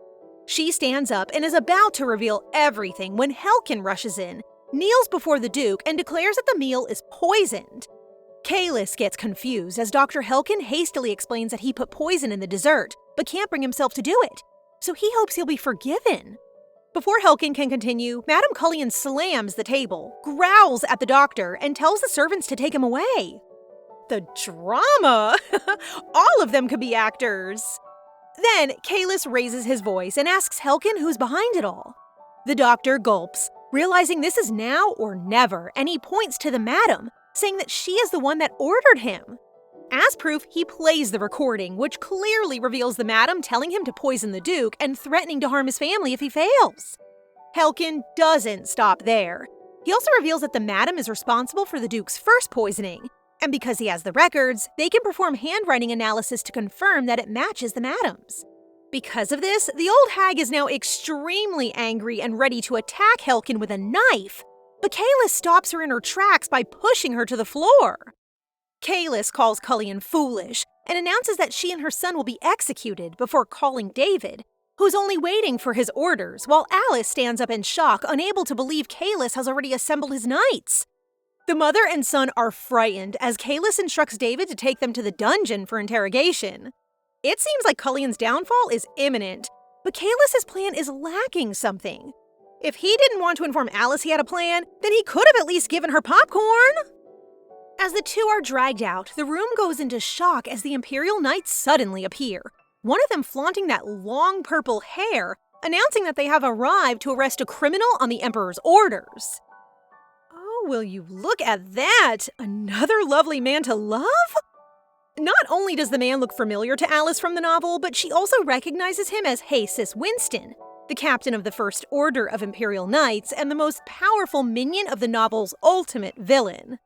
She stands up and is about to reveal everything when Helkin rushes in, kneels before the Duke, and declares that the meal is poisoned. Kalis gets confused as Dr. Helkin hastily explains that he put poison in the dessert, but can't bring himself to do it, so he hopes he'll be forgiven. Before Helkin can continue, Madame Cullion slams the table, growls at the doctor, and tells the servants to take him away. The drama! All of them could be actors! Then, Kalis raises his voice and asks Helkin who's behind it all. The doctor gulps, realizing this is now or never, and he points to the madam, saying that she is the one that ordered him. As proof, he plays the recording, which clearly reveals the madam telling him to poison the Duke and threatening to harm his family if he fails. Helkin doesn't stop there. He also reveals that the madam is responsible for the Duke's first poisoning, and because he has the records, they can perform handwriting analysis to confirm that it matches the madam's. Because of this, the old hag is now extremely angry and ready to attack Helkin with a knife, but Kalis stops her in her tracks by pushing her to the floor. Kalis calls Cullion foolish and announces that she and her son will be executed before calling David, who's only waiting for his orders, while Alice stands up in shock, unable to believe Kalis has already assembled his knights. The mother and son are frightened as Kalis instructs David to take them to the dungeon for interrogation. It seems like Cullion's downfall is imminent, but Kalis's plan is lacking something. If he didn't want to inform Alice he had a plan, then he could have at least given her popcorn. As the two are dragged out, the room goes into shock as the Imperial Knights suddenly appear, one of them flaunting that long purple hair, announcing that they have arrived to arrest a criminal on the Emperor's orders. Oh, will you look at that? Another lovely man to love? Not only does the man look familiar to Alice from the novel, but she also recognizes him as Jesus Winston, the captain of the First Order of Imperial Knights and the most powerful minion of the novel's ultimate villain.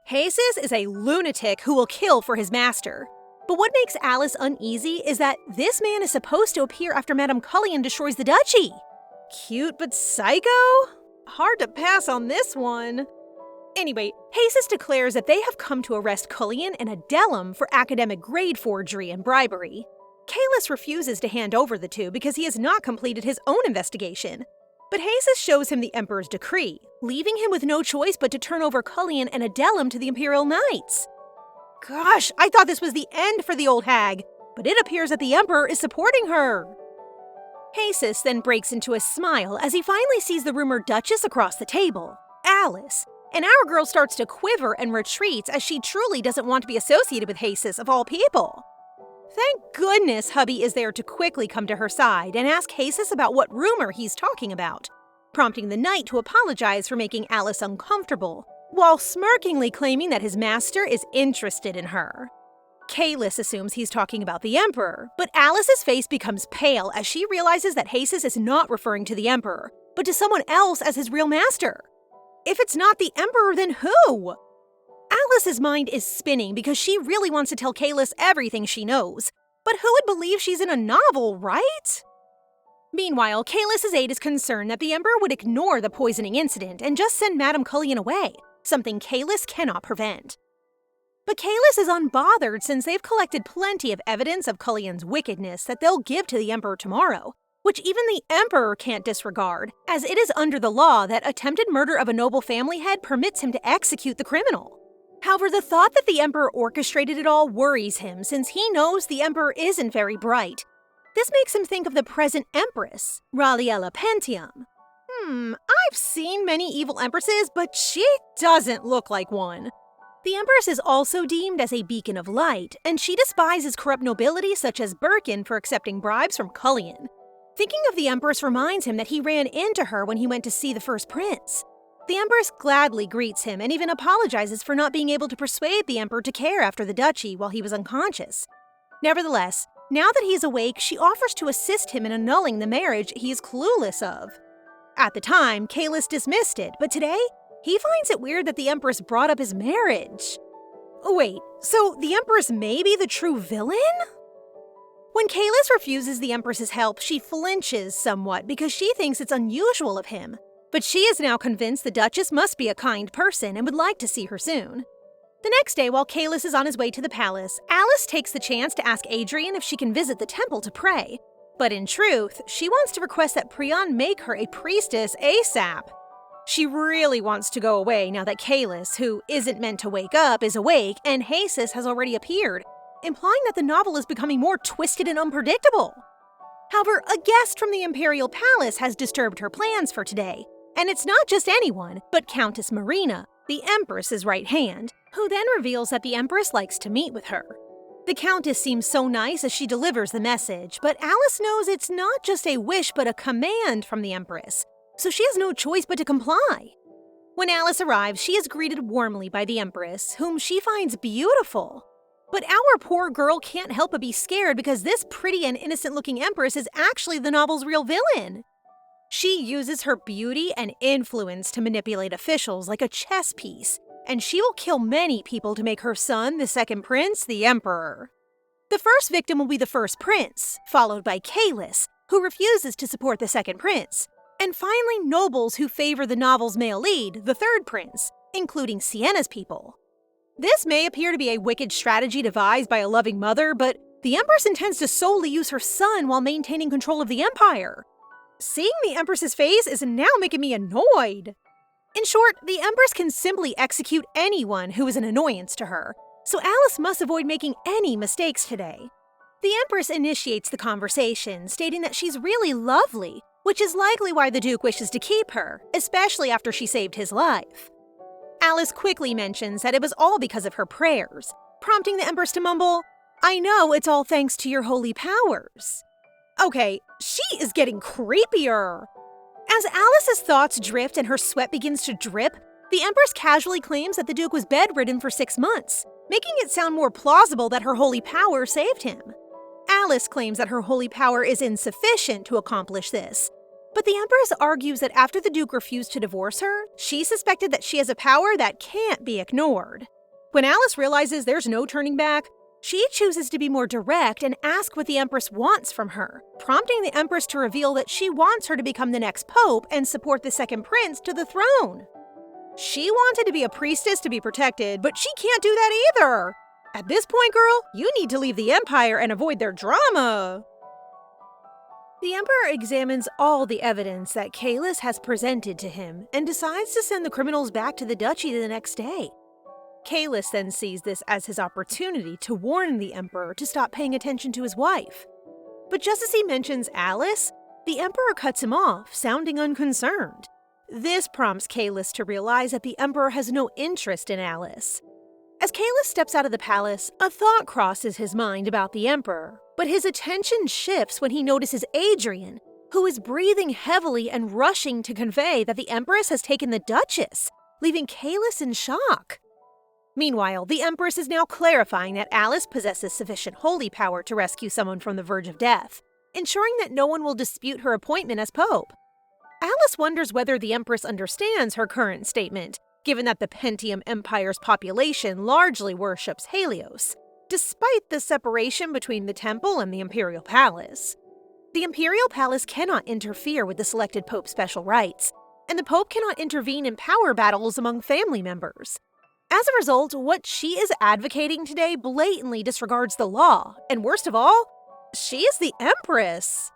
Jesus is a lunatic who will kill for his master. But what makes Alice uneasy is that this man is supposed to appear after Madame Cullion destroys the duchy. Cute but psycho? Hard to pass on this one. Anyway, Jesus declares that they have come to arrest Cullion and Adelum for academic grade forgery and bribery. Kalis refuses to hand over the two because he has not completed his own investigation. But Jesus shows him the Emperor's decree, leaving him with no choice but to turn over Cullion and Adelum to the Imperial Knights. Gosh, I thought this was the end for the old hag, but it appears that the Emperor is supporting her. Jesus then breaks into a smile as he finally sees the rumored Duchess across the table, Alice, and our girl starts to quiver and retreats as she truly doesn't want to be associated with Jesus of all people. Thank goodness hubby is there to quickly come to her side and ask Jesus about what rumor he's talking about, prompting the knight to apologize for making Alice uncomfortable, while smirkingly claiming that his master is interested in her. Kalis assumes he's talking about the Emperor, but Alice's face becomes pale as she realizes that Jesus is not referring to the Emperor, but to someone else as his real master. If it's not the Emperor, then who? Alice's mind is spinning because she really wants to tell Kalis everything she knows, but who would believe she's in a novel, right? Meanwhile, Kaelus's aide is concerned that the Emperor would ignore the poisoning incident and just send Madame Cullion away, something Kaelus cannot prevent. But Kaelus is unbothered since they've collected plenty of evidence of Cullion's wickedness that they'll give to the Emperor tomorrow, which even the Emperor can't disregard, as it is under the law that attempted murder of a noble family head permits him to execute the criminal. However, the thought that the Emperor orchestrated it all worries him since he knows the Emperor isn't very bright. This makes him think of the present Empress, Raliella Pentium. I've seen many evil empresses, but she doesn't look like one. The Empress is also deemed as a beacon of light, and she despises corrupt nobility such as Birkin for accepting bribes from Cullion. Thinking of the Empress reminds him that he ran into her when he went to see the first prince. The Empress gladly greets him and even apologizes for not being able to persuade the Emperor to care after the duchy while he was unconscious. Nevertheless, now that he is awake, she offers to assist him in annulling the marriage he is clueless of. At the time, Kaelus dismissed it, but today, he finds it weird that the Empress brought up his marriage. Wait, so the Empress may be the true villain? When Kaelus refuses the Empress's help, she flinches somewhat because she thinks it's unusual of him. But she is now convinced the Duchess must be a kind person and would like to see her soon. The next day, while Kaelus is on his way to the palace, Alice takes the chance to ask Adrian if she can visit the temple to pray. But in truth, she wants to request that Prion make her a priestess ASAP. She really wants to go away now that Kaelus, who isn't meant to wake up, is awake and Hasis has already appeared, implying that the novel is becoming more twisted and unpredictable. However, a guest from the Imperial Palace has disturbed her plans for today, and it's not just anyone, but Countess Marina, the Empress's right hand, who then reveals that the Empress likes to meet with her. The Countess seems so nice as she delivers the message, but Alice knows it's not just a wish but a command from the Empress, so she has no choice but to comply. When Alice arrives, she is greeted warmly by the Empress, whom she finds beautiful. But our poor girl can't help but be scared because this pretty and innocent-looking Empress is actually the novel's real villain. She uses her beauty and influence to manipulate officials like a chess piece, and she will kill many people to make her son, the second prince, the Emperor. The first victim will be the first prince, followed by Kaelus, who refuses to support the second prince, and finally nobles who favor the novel's male lead, the third prince, including Sienna's people. This may appear to be a wicked strategy devised by a loving mother, but the Empress intends to solely use her son while maintaining control of the Empire. Seeing the Empress's face is now making me annoyed. In short, the Empress can simply execute anyone who is an annoyance to her, so Alice must avoid making any mistakes today. The Empress initiates the conversation, stating that she's really lovely, which is likely why the Duke wishes to keep her, especially after she saved his life. Alice quickly mentions that it was all because of her prayers, prompting the Empress to mumble, "I know it's all thanks to your holy powers." Okay, she is getting creepier. As Alice's thoughts drift and her sweat begins to drip, the Empress casually claims that the Duke was bedridden for 6 months, making it sound more plausible that her holy power saved him. Alice claims that her holy power is insufficient to accomplish this, but the Empress argues that after the Duke refused to divorce her, she suspected that she has a power that can't be ignored. When Alice realizes there's no turning back, she chooses to be more direct and ask what the Empress wants from her, prompting the Empress to reveal that she wants her to become the next pope and support the second prince to the throne. She wanted to be a priestess to be protected, but she can't do that either. At this point, girl, you need to leave the Empire and avoid their drama. The Emperor examines all the evidence that Kaelus has presented to him and decides to send the criminals back to the duchy the next day. Kaelus then sees this as his opportunity to warn the Emperor to stop paying attention to his wife. But just as he mentions Alice, the Emperor cuts him off, sounding unconcerned. This prompts Kaelus to realize that the Emperor has no interest in Alice. As Kaelus steps out of the palace, a thought crosses his mind about the Emperor, but his attention shifts when he notices Adrian, who is breathing heavily and rushing to convey that the Empress has taken the Duchess, leaving Kaelus in shock. Meanwhile, the Empress is now clarifying that Alice possesses sufficient holy power to rescue someone from the verge of death, ensuring that no one will dispute her appointment as Pope. Alice wonders whether the Empress understands her current statement, given that the Pentium Empire's population largely worships Helios, despite the separation between the temple and the Imperial Palace. The imperial palace cannot interfere with the selected pope's special rights, and the pope cannot intervene in power battles among family members. As a result, what she is advocating today blatantly disregards the law, and worst of all, she is the empress.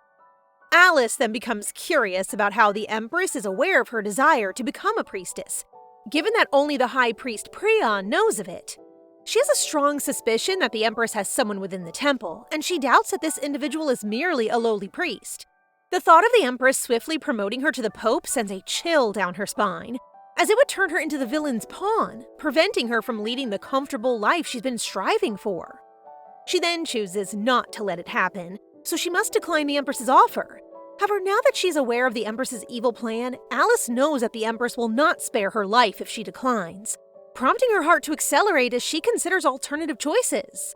Alice then becomes curious about how the empress is aware of her desire to become a priestess, given that only the high priest Prion knows of it. She has a strong suspicion that the empress has someone within the temple, and she doubts that this individual is merely a lowly priest. The thought of the empress swiftly promoting her to the pope sends a chill down her spine, as it would turn her into the villain's pawn, preventing her from leading the comfortable life she's been striving for. She then chooses not to let it happen, so she must decline the empress's offer. However, now that she's aware of the empress's evil plan, Alice knows that the empress will not spare her life if she declines, prompting her heart to accelerate as she considers alternative choices.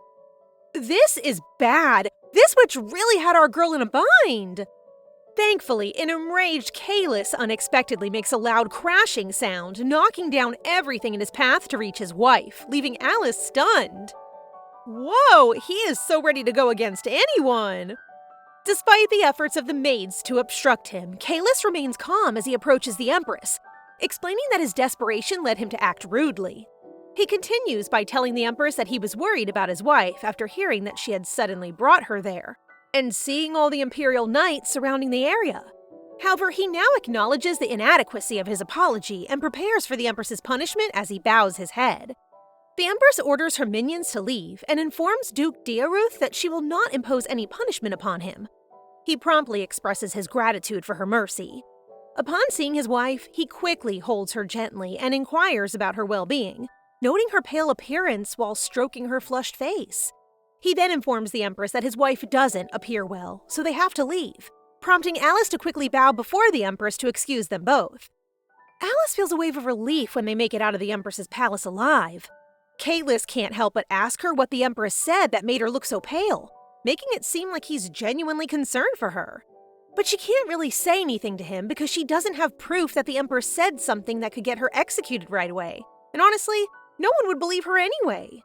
This is bad. This witch really had our girl in a bind. Thankfully, an enraged Kalis unexpectedly makes a loud crashing sound, knocking down everything in his path to reach his wife, leaving Alice stunned. Whoa, he is so ready to go against anyone! Despite the efforts of the maids to obstruct him, Kalis remains calm as he approaches the empress, explaining that his desperation led him to act rudely. He continues by telling the empress that he was worried about his wife after hearing that she had suddenly brought her there, and seeing all the imperial knights surrounding the area. However, he now acknowledges the inadequacy of his apology and prepares for the empress's punishment as he bows his head. The empress orders her minions to leave and informs Duke Diaruth that she will not impose any punishment upon him. He promptly expresses his gratitude for her mercy. Upon seeing his wife, he quickly holds her gently and inquires about her well-being, noting her pale appearance while stroking her flushed face. He then informs the empress that his wife doesn't appear well, so they have to leave, prompting Alice to quickly bow before the empress to excuse them both. Alice feels a wave of relief when they make it out of the empress's palace alive. Kalis can't help but ask her what the empress said that made her look so pale, making it seem like he's genuinely concerned for her. But she can't really say anything to him because she doesn't have proof that the empress said something that could get her executed right away. And honestly, no one would believe her anyway.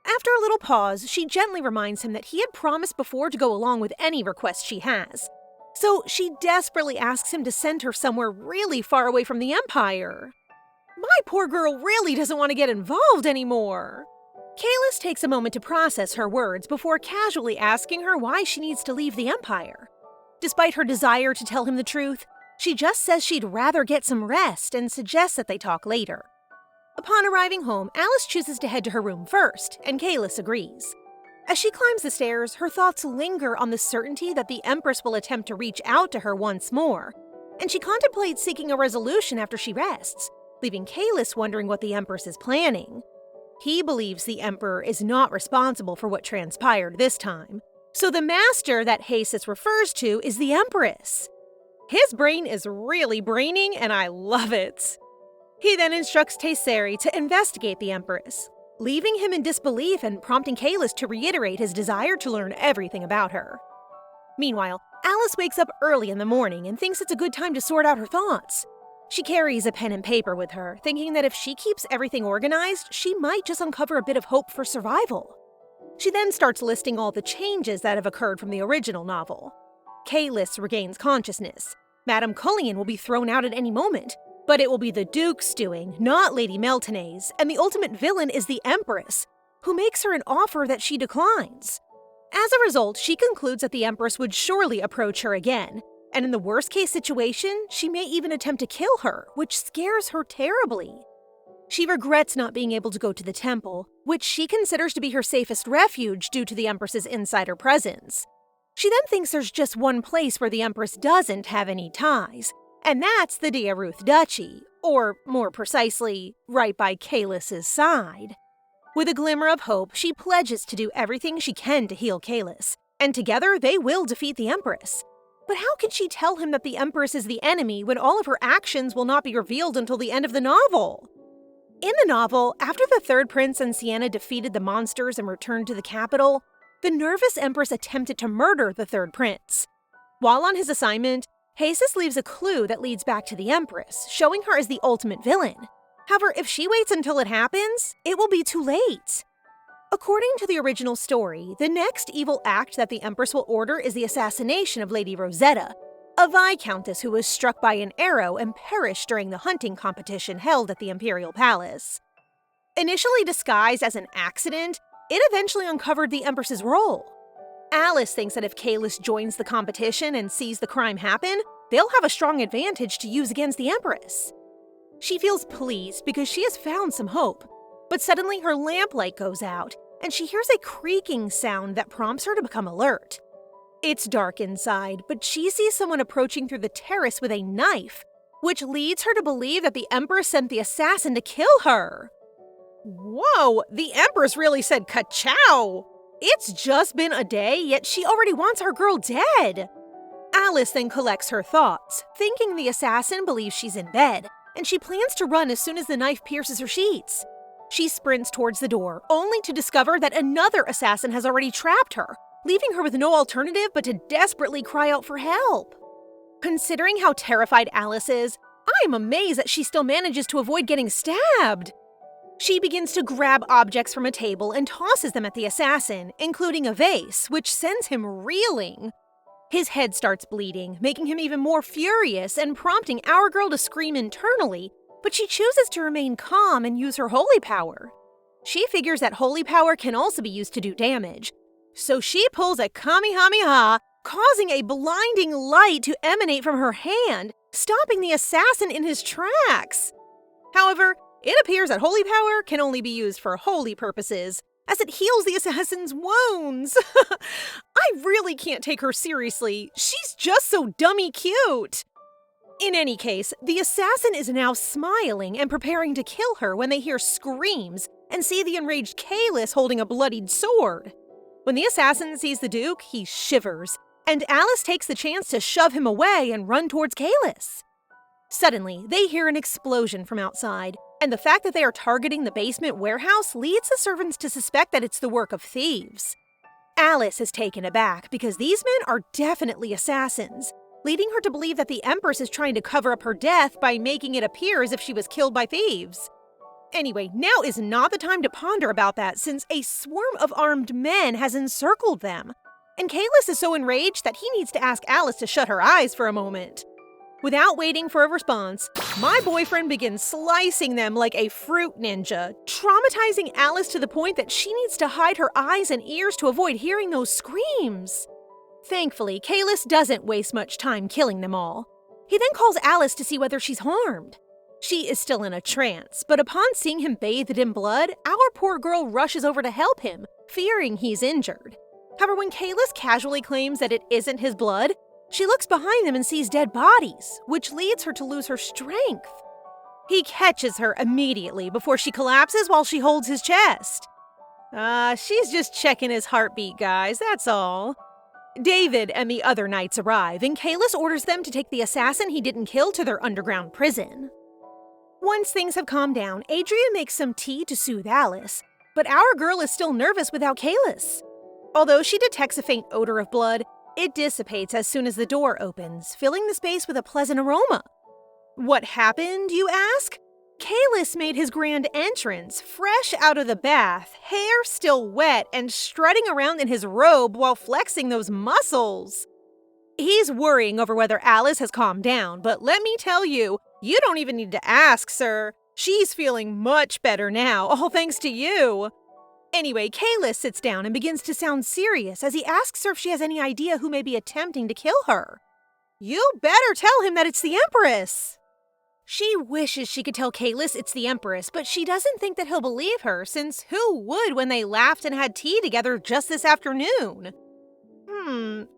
After a little pause, she gently reminds him that he had promised before to go along with any request she has. So she desperately asks him to send her somewhere really far away from the Empire. My poor girl really doesn't want to get involved anymore. Kalis takes a moment to process her words before casually asking her why she needs to leave the Empire. Despite her desire to tell him the truth, she just says she'd rather get some rest and suggests that they talk later. Upon arriving home, Alice chooses to head to her room first, and Kalis agrees. As she climbs the stairs, her thoughts linger on the certainty that the Empress will attempt to reach out to her once more, and she contemplates seeking a resolution after she rests, leaving Kalis wondering what the Empress is planning. He believes the Emperor is not responsible for what transpired this time, so the master that Hasis refers to is the Empress. His brain is really braining, and I love it. He then instructs Tesseri to investigate the Empress, leaving him in disbelief and prompting Kalis to reiterate his desire to learn everything about her. Meanwhile, Alice wakes up early in the morning and thinks it's a good time to sort out her thoughts. She carries a pen and paper with her, thinking that if she keeps everything organized, she might just uncover a bit of hope for survival. She then starts listing all the changes that have occurred from the original novel. Kalis regains consciousness. Madame Cullion will be thrown out at any moment, but it will be the Duke's doing, not Lady Meltonese, and the ultimate villain is the Empress, who makes her an offer that she declines. As a result, she concludes that the Empress would surely approach her again, and in the worst-case situation, she may even attempt to kill her, which scares her terribly. She regrets not being able to go to the temple, which she considers to be her safest refuge due to the Empress's insider presence. She then thinks there's just one place where the Empress doesn't have any ties, and that's the Diaruth Duchy, or more precisely, right by Kalis's side. With a glimmer of hope, she pledges to do everything she can to heal Kalis, and together they will defeat the Empress. But how can she tell him that the Empress is the enemy when all of her actions will not be revealed until the end of the novel? In the novel, after the third prince and Sienna defeated the monsters and returned to the capital, the nervous Empress attempted to murder the third prince. While on his assignment, Hasis leaves a clue that leads back to the Empress, showing her as the ultimate villain. However, if she waits until it happens, it will be too late. According to the original story, the next evil act that the Empress will order is the assassination of Lady Rosetta, a Viscountess who was struck by an arrow and perished during the hunting competition held at the Imperial Palace. Initially disguised as an accident, it eventually uncovered the Empress's role. Alice thinks that if Kalis joins the competition and sees the crime happen, they'll have a strong advantage to use against the Empress. She feels pleased because she has found some hope, but suddenly her lamplight goes out, and she hears a creaking sound that prompts her to become alert. It's dark inside, but she sees someone approaching through the terrace with a knife, which leads her to believe that the Empress sent the assassin to kill her. Whoa, the Empress really said ka-chow! It's just been a day, yet she already wants our girl dead! Alice then collects her thoughts, thinking the assassin believes she's in bed, and she plans to run as soon as the knife pierces her sheets. She sprints towards the door, only to discover that another assassin has already trapped her, leaving her with no alternative but to desperately cry out for help. Considering how terrified Alice is, I'm amazed that she still manages to avoid getting stabbed. She begins to grab objects from a table and tosses them at the assassin, including a vase, which sends him reeling. His head starts bleeding, making him even more furious and prompting our girl to scream internally, but she chooses to remain calm and use her holy power. She figures that holy power can also be used to do damage, so she pulls a Kamehameha, causing a blinding light to emanate from her hand, stopping the assassin in his tracks. However, it appears that holy power can only be used for holy purposes, as it heals the assassin's wounds. I really can't take her seriously. She's just so dummy cute. In any case, the assassin is now smiling and preparing to kill her when they hear screams and see the enraged Kalis holding a bloodied sword. When the assassin sees the Duke, he shivers, and Alice takes the chance to shove him away and run towards Kalis. Suddenly, they hear an explosion from outside, and the fact that they are targeting the basement warehouse leads the servants to suspect that it's the work of thieves. Alice is taken aback because these men are definitely assassins, leading her to believe that the Empress is trying to cover up her death by making it appear as if she was killed by thieves. Anyway, now is not the time to ponder about that since a swarm of armed men has encircled them, and Kalis is so enraged that he needs to ask Alice to shut her eyes for a moment. Without waiting for a response, my boyfriend begins slicing them like a fruit ninja, traumatizing Alice to the point that she needs to hide her eyes and ears to avoid hearing those screams. Thankfully, Kalis doesn't waste much time killing them all. He then calls Alice to see whether she's harmed. She is still in a trance, but upon seeing him bathed in blood, our poor girl rushes over to help him, fearing he's injured. However, when Kalis casually claims that it isn't his blood, she looks behind them and sees dead bodies, which leads her to lose her strength. He catches her immediately before she collapses while she holds his chest. She's just checking his heartbeat, guys, that's all. David and the other knights arrive, and Kalis orders them to take the assassin he didn't kill to their underground prison. Once things have calmed down, Adria makes some tea to soothe Alice, but our girl is still nervous without Kalis. Although she detects a faint odor of blood, it dissipates as soon as the door opens, filling the space with a pleasant aroma. What happened, you ask? Kalis made his grand entrance, fresh out of the bath, hair still wet and strutting around in his robe while flexing those muscles. He's worrying over whether Alice has calmed down, but let me tell you, you don't even need to ask, sir. She's feeling much better now, all thanks to you. Anyway, Kalis sits down and begins to sound serious as he asks her if she has any idea who may be attempting to kill her. You better tell him that it's the Empress! She wishes she could tell Kalis it's the Empress, but she doesn't think that he'll believe her, since who would when they laughed and had tea together just this afternoon?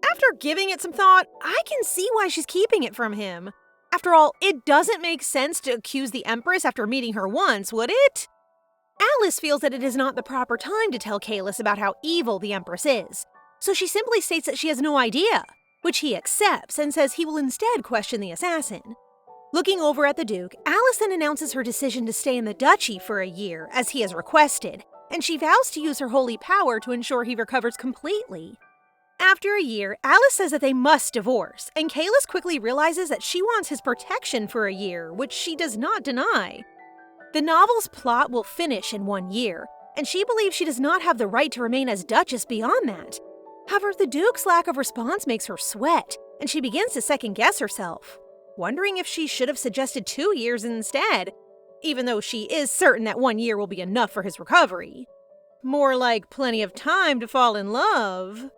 After giving it some thought, I can see why she's keeping it from him. After all, it doesn't make sense to accuse the Empress after meeting her once, would it? Alice feels that it is not the proper time to tell Kalis about how evil the Empress is, so she simply states that she has no idea, which he accepts and says he will instead question the assassin. Looking over at the Duke, Alice then announces her decision to stay in the duchy for a year, as he has requested, and she vows to use her holy power to ensure he recovers completely. After a year, Alice says that they must divorce, and Kalis quickly realizes that she wants his protection for a year, which she does not deny. The novel's plot will finish in 1 year, and she believes she does not have the right to remain as Duchess beyond that. However, the Duke's lack of response makes her sweat, and she begins to second-guess herself, wondering if she should have suggested 2 years instead, even though she is certain that 1 year will be enough for his recovery. More like plenty of time to fall in love.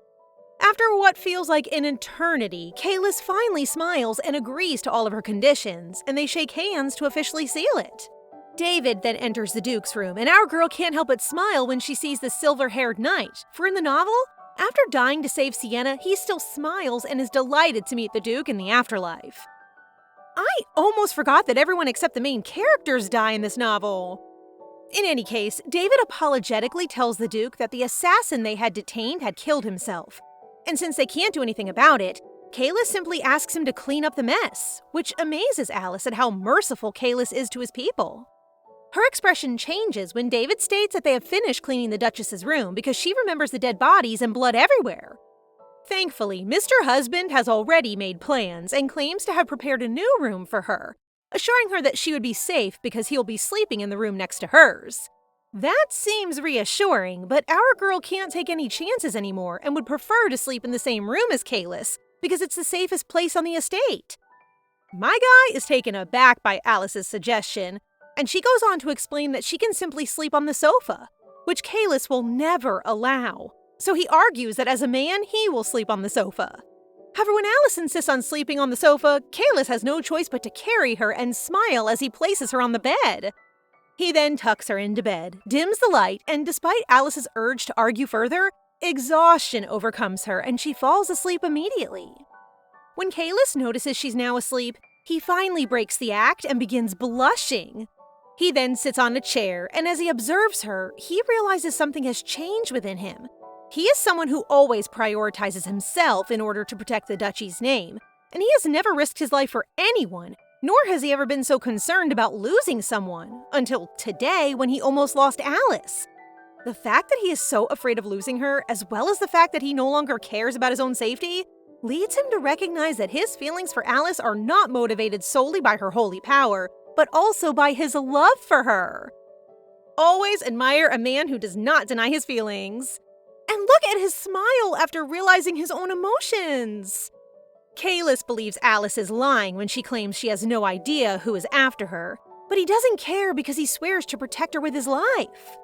After what feels like an eternity, Kalis finally smiles and agrees to all of her conditions, and they shake hands to officially seal it. David then enters the Duke's room, and our girl can't help but smile when she sees the silver-haired knight, for in the novel, after dying to save Sienna, he still smiles and is delighted to meet the Duke in the afterlife. I almost forgot that everyone except the main characters die in this novel. In any case, David apologetically tells the Duke that the assassin they had detained had killed himself, and since they can't do anything about it, Kalis simply asks him to clean up the mess, which amazes Alice at how merciful Kalis is to his people. Her expression changes when David states that they have finished cleaning the Duchess's room because she remembers the dead bodies and blood everywhere. Thankfully, Mr. Husband has already made plans and claims to have prepared a new room for her, assuring her that she would be safe because he'll be sleeping in the room next to hers. That seems reassuring, but our girl can't take any chances anymore and would prefer to sleep in the same room as Kalis because it's the safest place on the estate. My guy is taken aback by Alice's suggestion, and she goes on to explain that she can simply sleep on the sofa, which Kalis will never allow. So he argues that as a man, he will sleep on the sofa. However, when Alice insists on sleeping on the sofa, Kalis has no choice but to carry her and smile as he places her on the bed. He then tucks her into bed, dims the light, and despite Alice's urge to argue further, exhaustion overcomes her and she falls asleep immediately. When Kalis notices she's now asleep, he finally breaks the act and begins blushing. He then sits on a chair, and as he observes her, he realizes something has changed within him. He is someone who always prioritizes himself in order to protect the duchy's name, and he has never risked his life for anyone, nor has he ever been so concerned about losing someone, until today when he almost lost Alice. The fact that he is so afraid of losing her, as well as the fact that he no longer cares about his own safety, leads him to recognize that his feelings for Alice are not motivated solely by her holy power, but also by his love for her. Always admire a man who does not deny his feelings. And look at his smile after realizing his own emotions. Kalis believes Alice is lying when she claims she has no idea who is after her, but he doesn't care because he swears to protect her with his life.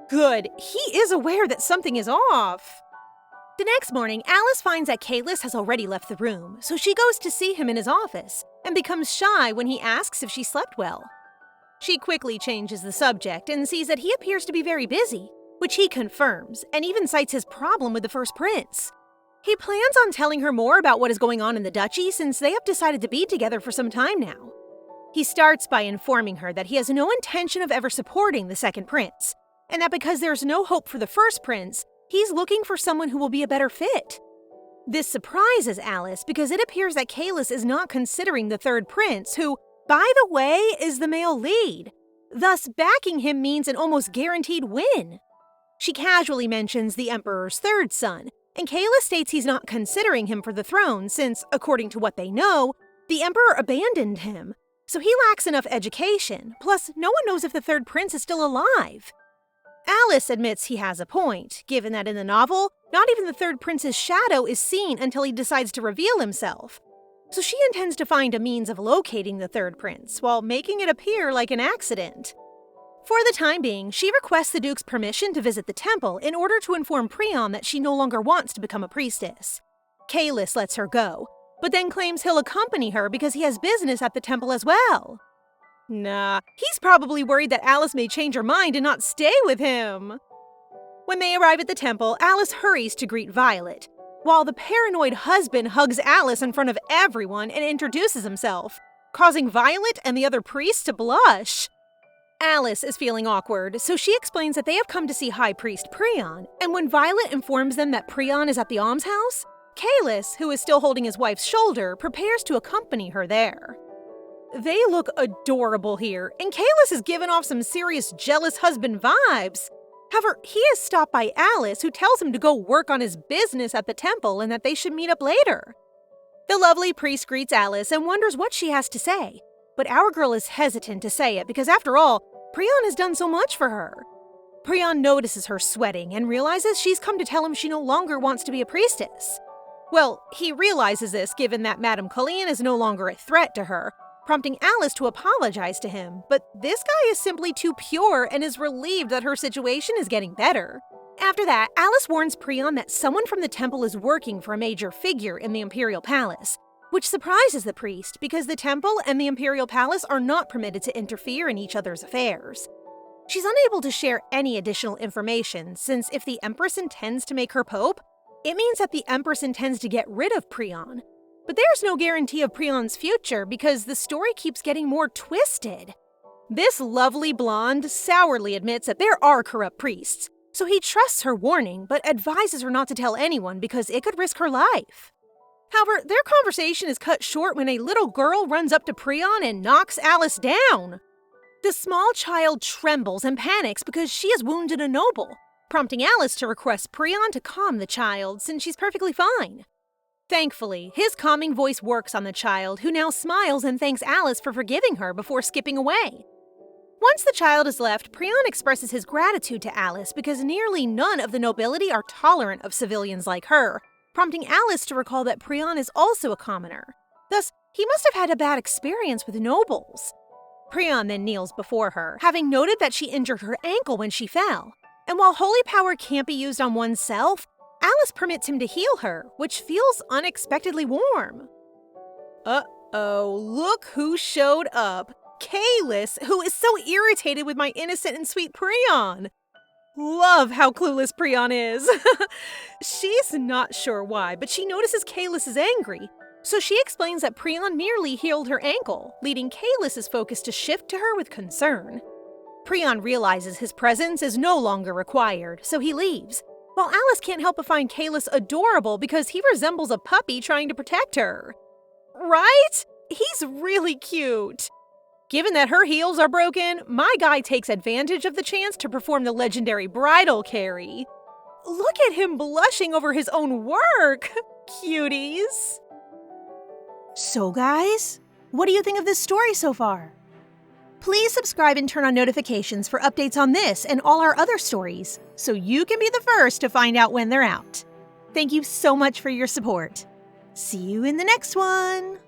Good, he is aware that something is off. The next morning, Alice finds that Kalis has already left the room, so she goes to see him in his office and becomes shy when he asks if she slept well. She quickly changes the subject and sees that he appears to be very busy, which he confirms and even cites his problem with the first prince. He plans on telling her more about what is going on in the duchy since they have decided to be together for some time now. He starts by informing her that he has no intention of ever supporting the second prince, and that because there's no hope for the first prince, he's looking for someone who will be a better fit. This surprises Alice because it appears that Kalis is not considering the third prince, who, by the way, is the male lead. Thus, backing him means an almost guaranteed win. She casually mentions the Emperor's third son, and Kalis states he's not considering him for the throne since, according to what they know, the Emperor abandoned him. So he lacks enough education, plus no one knows if the third prince is still alive. Alice admits he has a point, given that in the novel, not even the third prince's shadow is seen until he decides to reveal himself. So she intends to find a means of locating the third prince, while making it appear like an accident. For the time being, she requests the Duke's permission to visit the temple in order to inform Prion that she no longer wants to become a priestess. Kalis lets her go, but then claims he'll accompany her because he has business at the temple as well. Nah, he's probably worried that Alice may change her mind and not stay with him. When they arrive at the temple, Alice hurries to greet Violet, while the paranoid husband hugs Alice in front of everyone and introduces himself, causing Violet and the other priests to blush. Alice is feeling awkward, so she explains that they have come to see High Priest Prion, and when Violet informs them that Prion is at the almshouse, Kalis, who is still holding his wife's shoulder, prepares to accompany her there. They look adorable here, and Kalis is giving off some serious jealous husband vibes. However, he is stopped by Alice, who tells him to go work on his business at the temple and that they should meet up later. The lovely priest greets Alice and wonders what she has to say, but our girl is hesitant to say it because, after all, Prion has done so much for her. Prion notices her sweating and realizes she's come to tell him she no longer wants to be a priestess. Well, he realizes this given that Madame Colleen is no longer a threat to her, prompting Alice to apologize to him, but this guy is simply too pure and is relieved that her situation is getting better. After that, Alice warns Prion that someone from the temple is working for a major figure in the Imperial Palace, which surprises the priest because the temple and the Imperial Palace are not permitted to interfere in each other's affairs. She's unable to share any additional information since if the Empress intends to make her pope, it means that the Empress intends to get rid of Prion. But there's no guarantee of Prion's future because the story keeps getting more twisted. This lovely blonde sourly admits that there are corrupt priests, so he trusts her warning but advises her not to tell anyone because it could risk her life. However, their conversation is cut short when a little girl runs up to Prion and knocks Alice down. The small child trembles and panics because she has wounded a noble, prompting Alice to request Prion to calm the child since she's perfectly fine. Thankfully, his calming voice works on the child, who now smiles and thanks Alice for forgiving her before skipping away. Once the child is left, Prion expresses his gratitude to Alice because nearly none of the nobility are tolerant of civilians like her, prompting Alice to recall that Prion is also a commoner. Thus, he must have had a bad experience with nobles. Prion then kneels before her, having noted that she injured her ankle when she fell. And while holy power can't be used on oneself, Alice permits him to heal her, which feels unexpectedly warm. Uh-oh, look who showed up. Kalis, who is so irritated with my innocent and sweet Prion. Love how clueless Prion is. She's not sure why, but she notices Kalis is angry. So she explains that Prion merely healed her ankle, leading Kalis's focus to shift to her with concern. Prion realizes his presence is no longer required, so he leaves, while Alice can't help but find Kalis adorable because he resembles a puppy trying to protect her. Right? He's really cute. Given that her heels are broken, my guy takes advantage of the chance to perform the legendary bridal carry. Look at him blushing over his own work! Cuties! So guys, what do you think of this story so far? Please subscribe and turn on notifications for updates on this and all our other stories, so you can be the first to find out when they're out. Thank you so much for your support. See you in the next one!